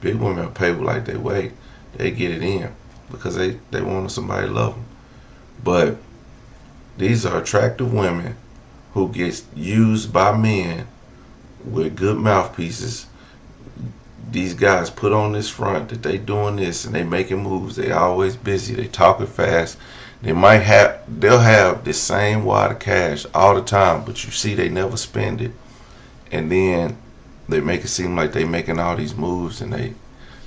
big women pay like they weight. They get it in because they want somebody to love them. But these are attractive women who get used by men with good mouthpieces. These guys put on this front that they doing this and they making moves. They always busy. They talking fast. They'll have the same wad of cash all the time, but you see they never spend it. And then they make it seem like they making all these moves, and then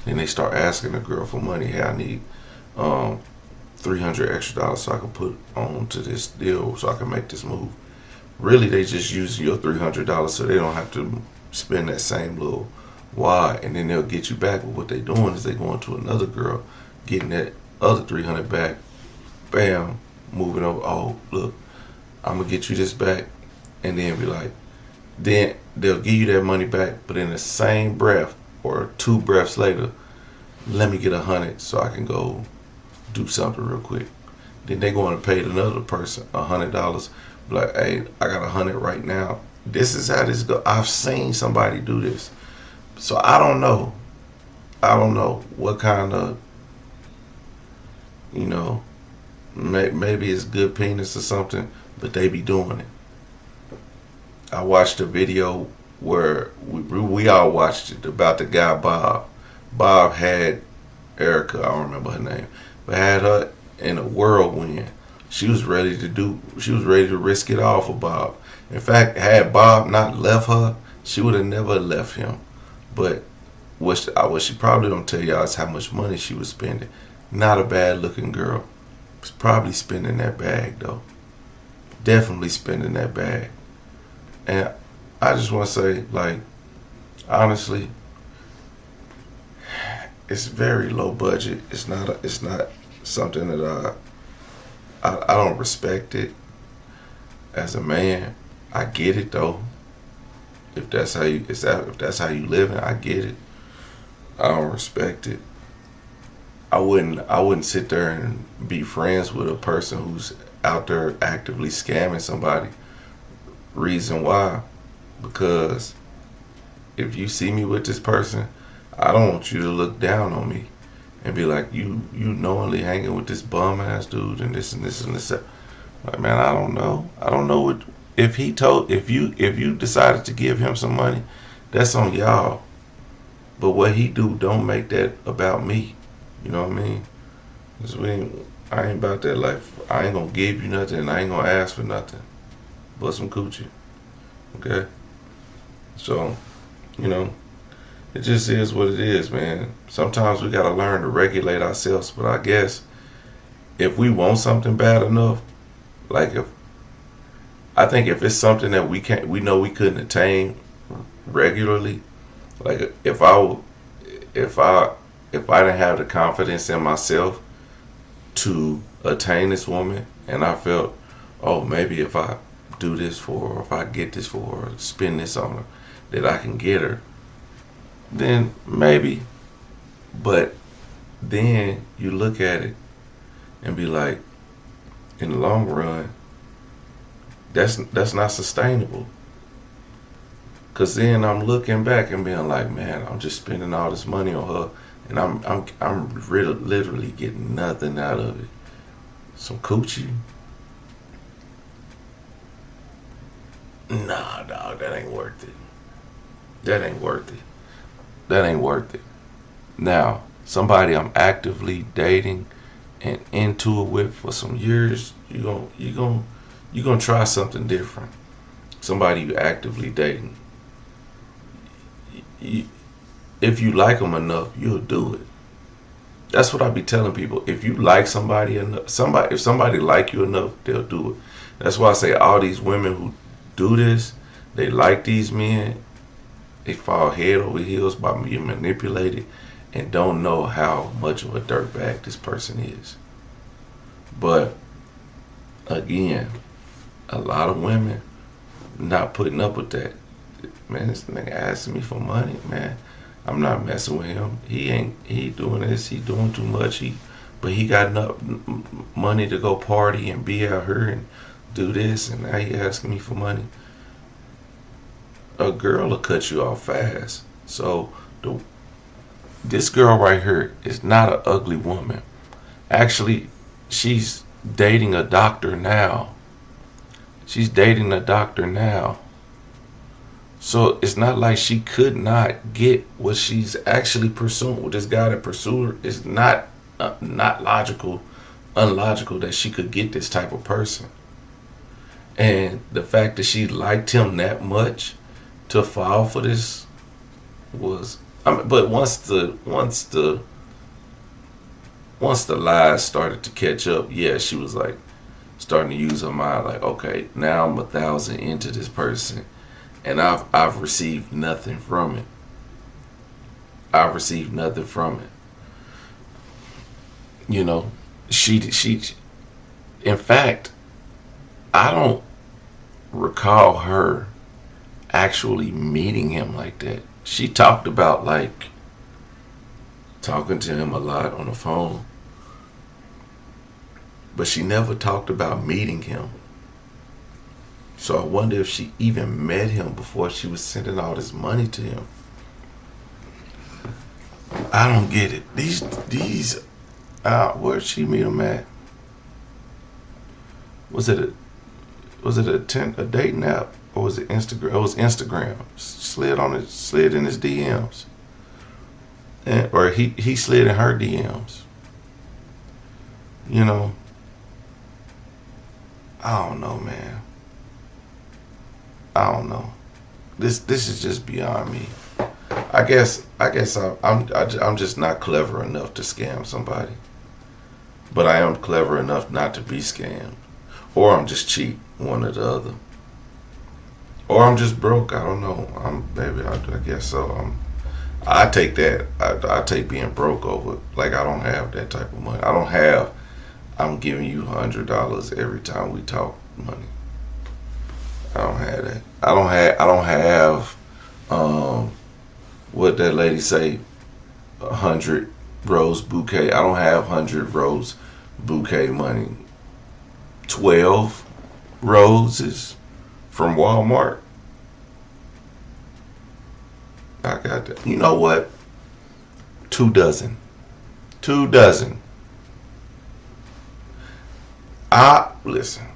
they start asking the girl for money. Hey, I need $300 extra so I can put on to this deal so I can make this move. Really, they just using your $300 so they don't have to spend that same little wad, and then they'll get you back. But what they doing is they going to another girl, getting that other 300 back, bam, moving over. Oh, look, I'm gonna get you this back, and then be like, then they'll give you that money back, but in the same breath or 2 breaths later, let me get 100 so I can go do something real quick. Then they going to pay another person $100. Like, hey, I got 100 right now. This is how this go. I've seen somebody do this, so I don't know. I don't know what kind of, you know, maybe it's good penis or something, but they be doing it. I watched a video where we all watched it about the guy Bob. Bob had Erica, I don't remember her name, but had her in a whirlwind. She was ready to risk it all for Bob. In fact, had Bob not left her, she would have never left him. But what she probably don't tell y'all is how much money she was spending. Not a bad looking girl. Was probably spending that bag though. Definitely spending that bag. And I just want to say, like, honestly, it's very low budget. It's not something that I don't respect it as a man. I get it though. If that's how you living, I get it. I don't respect it. I wouldn't sit there and be friends with a person who's out there actively scamming somebody. Reason why? Because if you see me with this person, I don't want you to look down on me and be like, you knowingly hanging with this bum ass dude and this and this and this. Like, man, I don't know what if you decided to give him some money, that's on y'all. But what he do don't make that about me. You know what I mean? 'Cause I ain't about that life. I ain't gonna give you nothing and I ain't gonna ask for nothing but some coochie. Okay? So, you know, it just is what it is, man. Sometimes we gotta learn to regulate ourselves, but I guess if we want something bad enough, like I think if it's something that we know we couldn't attain regularly, like if I didn't have the confidence in myself to attain this woman, and I felt, oh, maybe if I do this for her, or if I get this for her, or spend this on her, that I can get her, then maybe. But then you look at it and be like, in the long run, that's not sustainable. Cause then I'm looking back and being like, man, I'm just spending all this money on her, and I'm really, literally getting nothing out of it. Some coochie. Nah, dog, that ain't worth it. That ain't worth it. That ain't worth it. Now, somebody I'm actively dating and into it with for some years, you gonna try something different. Somebody you actively dating. If you like them enough, you'll do it. That's what I be telling people. If you like somebody enough, if somebody like you enough, they'll do it. That's why I say all these women who do this, they like these men, they fall head over heels by being manipulated and don't know how much of a dirtbag this person is. But again, a lot of women not putting up with that. Man, this nigga asking me for money, man. I'm not messing with him. He doing this, he doing too much. But he got enough money to go party and be out here and do this, and now he asking me for money. A girl will cut you off fast. So this girl right here is not an ugly woman. Actually, she's dating a doctor now. She's dating a doctor now. So it's not like she could not get what she's actually pursuing. With this guy that pursued her, it's not unlogical that she could get this type of person. And the fact that she liked him that much to fall for this was, but once the lies started to catch up, yeah, she was like starting to use her mind, like, okay, now I'm 1,000 into this person, and I've received nothing from it. I've received nothing from it. You know, she in fact, I don't recall her actually meeting him like that. She talked about like talking to him a lot on the phone, but she never talked about meeting him. So I wonder if she even met him before she was sending all this money to him. I don't get it. These where'd she meet him at? Was it a dating app, or was it Instagram? It was Instagram. Slid in his DMs, or he slid in her DMs. You know, I don't know, man. I don't know. This is just beyond me. I guess I'm just not clever enough to scam somebody, but I am clever enough not to be scammed, or I'm just cheap, one or the other, or I'm just broke. I don't know. I guess so. I take that. I take being broke over. Like, I don't have that type of money. I'm giving you $100 every time we talk money. I don't have that. I don't have what that lady say, 100 rose bouquet. I don't have 100 rose bouquet money. 12 roses from Walmart. I got that. You know what? 2 dozen. 2 dozen. Listen.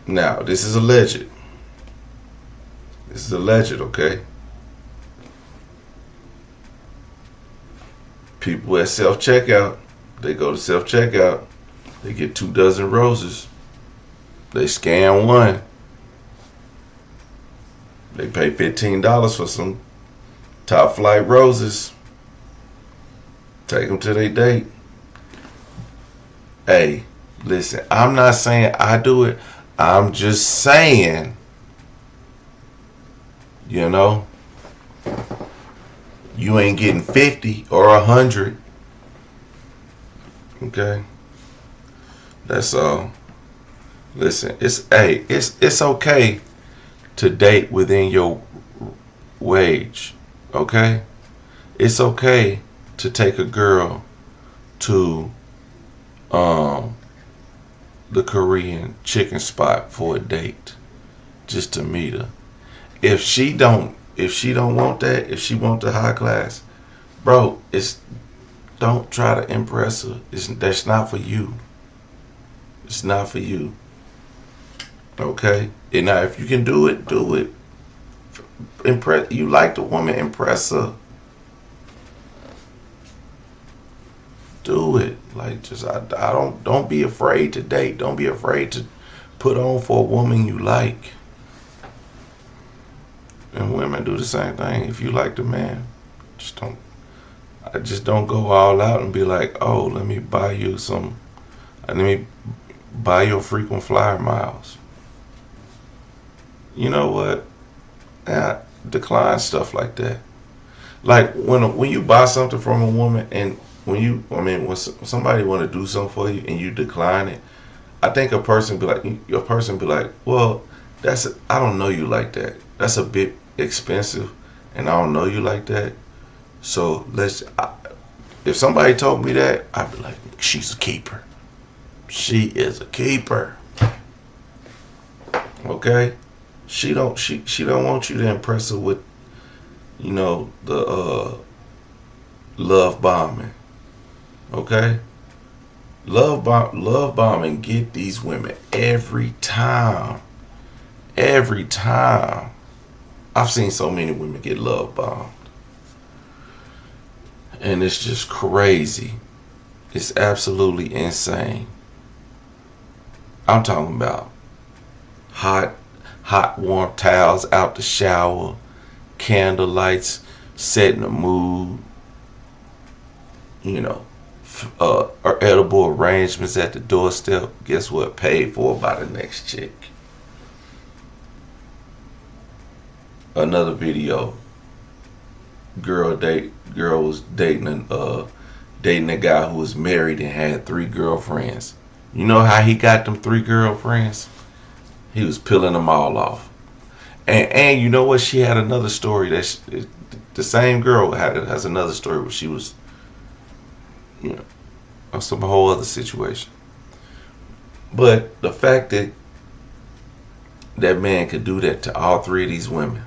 Now, this is alleged. This is alleged, okay? People at self-checkout, they go to self-checkout, they get 2 dozen roses. They scan one. They pay $15 for some top flight roses. Take them to their date. Hey, listen, I'm not saying I do it. I'm just saying, you know, you ain't getting 50 or 100. Okay? That's all. Listen, it's okay to date within your wage. Okay? It's okay to take a girl to the Korean chicken spot for a date, just to meet her. If she don't want that, if she want the high class, bro, don't try to impress her. That's not for you. It's not for you. Okay? And now if you can do it, do it. Impress. You like the woman, impress her. Do it. Like, just don't be afraid to date. Don't be afraid to put on for a woman you like. And women do the same thing. If you like the man, just don't go all out and be like, oh, let me buy you your frequent flyer miles. You know what? Decline stuff like that. Like, when you buy something from a woman, and when somebody want to do something for you and you decline it, I think a person be like, well, I don't know you like that. That's a bit expensive, and I don't know you like that. So if somebody told me that, I'd be like, she's a keeper. She is a keeper. Okay? She don't want you to impress her with, the love bombing. Okay? Love bombing get these women every time. Every time. I've seen so many women get love bombed. And it's just crazy. It's absolutely insane. I'm talking about hot warm towels out the shower, candle lights, setting the mood, or edible arrangements at the doorstep. Guess what? Paid for by the next chick. another video. Girl was dating a guy who was married and had 3 girlfriends. You know how he got them 3 girlfriends? He was peeling them all off. And you know what? She had another story the same girl has another story where she was, you know, on some whole other situation. But the fact that that man could do that to all 3 of these women,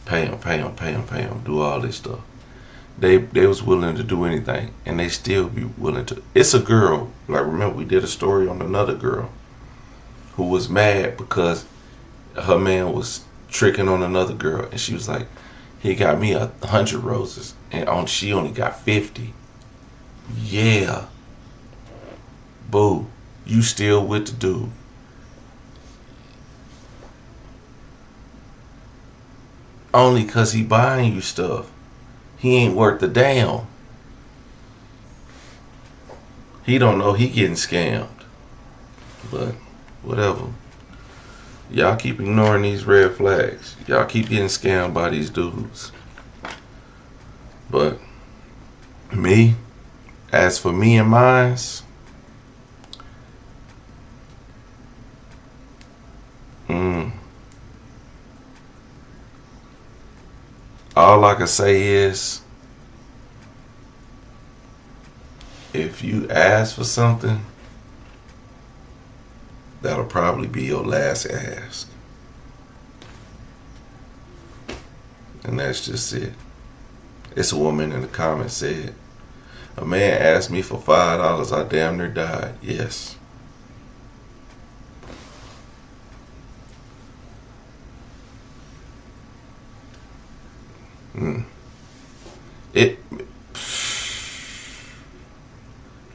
pay them, do all this stuff. They was willing to do anything, and they still be willing to. It's a girl, like, remember we did a story on another girl who was mad because her man was tricking on another girl, and she was like, he got me 100 roses, and she only got 50. Yeah. Boo. You still with the dude. Only because he buying you stuff. He ain't worth a damn. He don't know he getting scammed. But whatever. Y'all keep ignoring these red flags. Y'all keep getting scammed by these dudes. But me, as for me and mines, all I can say is, if you ask for something, that'll probably be your last ask. And that's just it. It's a woman in the comments said, a man asked me for $5, I damn near died. Yes.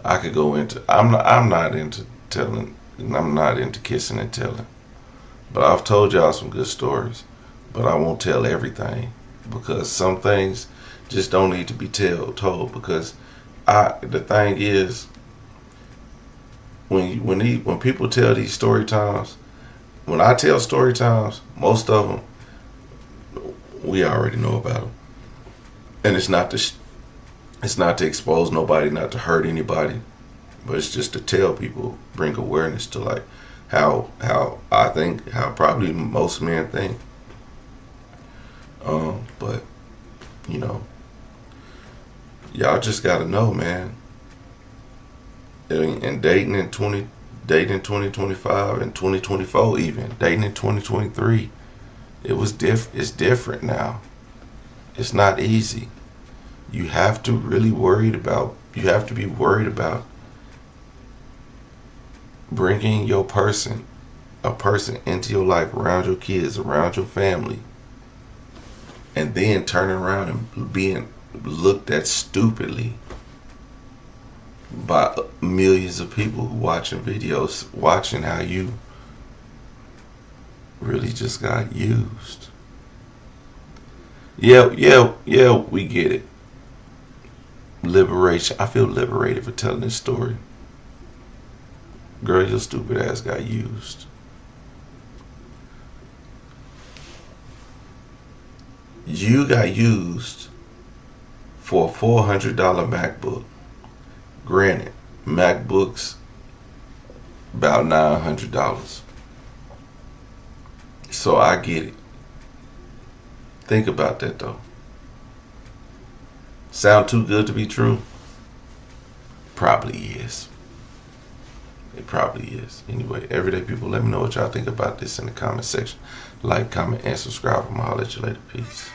I could go into. I'm not into telling. I'm not into kissing and telling. But I've told y'all some good stories. But I won't tell everything, because some things just don't need to be told. Because the thing is, when people tell these story times, when I tell story times, most of them we already know about them, and it's not to expose nobody, not to hurt anybody, but it's just to tell people, bring awareness to like how I think, how probably most men think. But you know, y'all just gotta know, man. And dating in 2025 and 2024, even dating in 2023, it's different now. It's not easy. You have to be worried about bringing a person into your life, around your kids, around your family, and then turning around and being looked at stupidly by millions of people who watching videos, watching how you really just got used. Yeah, we get it. Liberation. I feel liberated for telling this story. Girl, your stupid ass got used. You got used for a $400 MacBook. Granted, MacBooks about $900. So I get it. Think about that though. Sound too good to be true? Probably is. It probably is. Anyway, everyday people, let me know what y'all think about this in the comment section. Like, comment, and subscribe. I'm gonna holler at you later. Peace.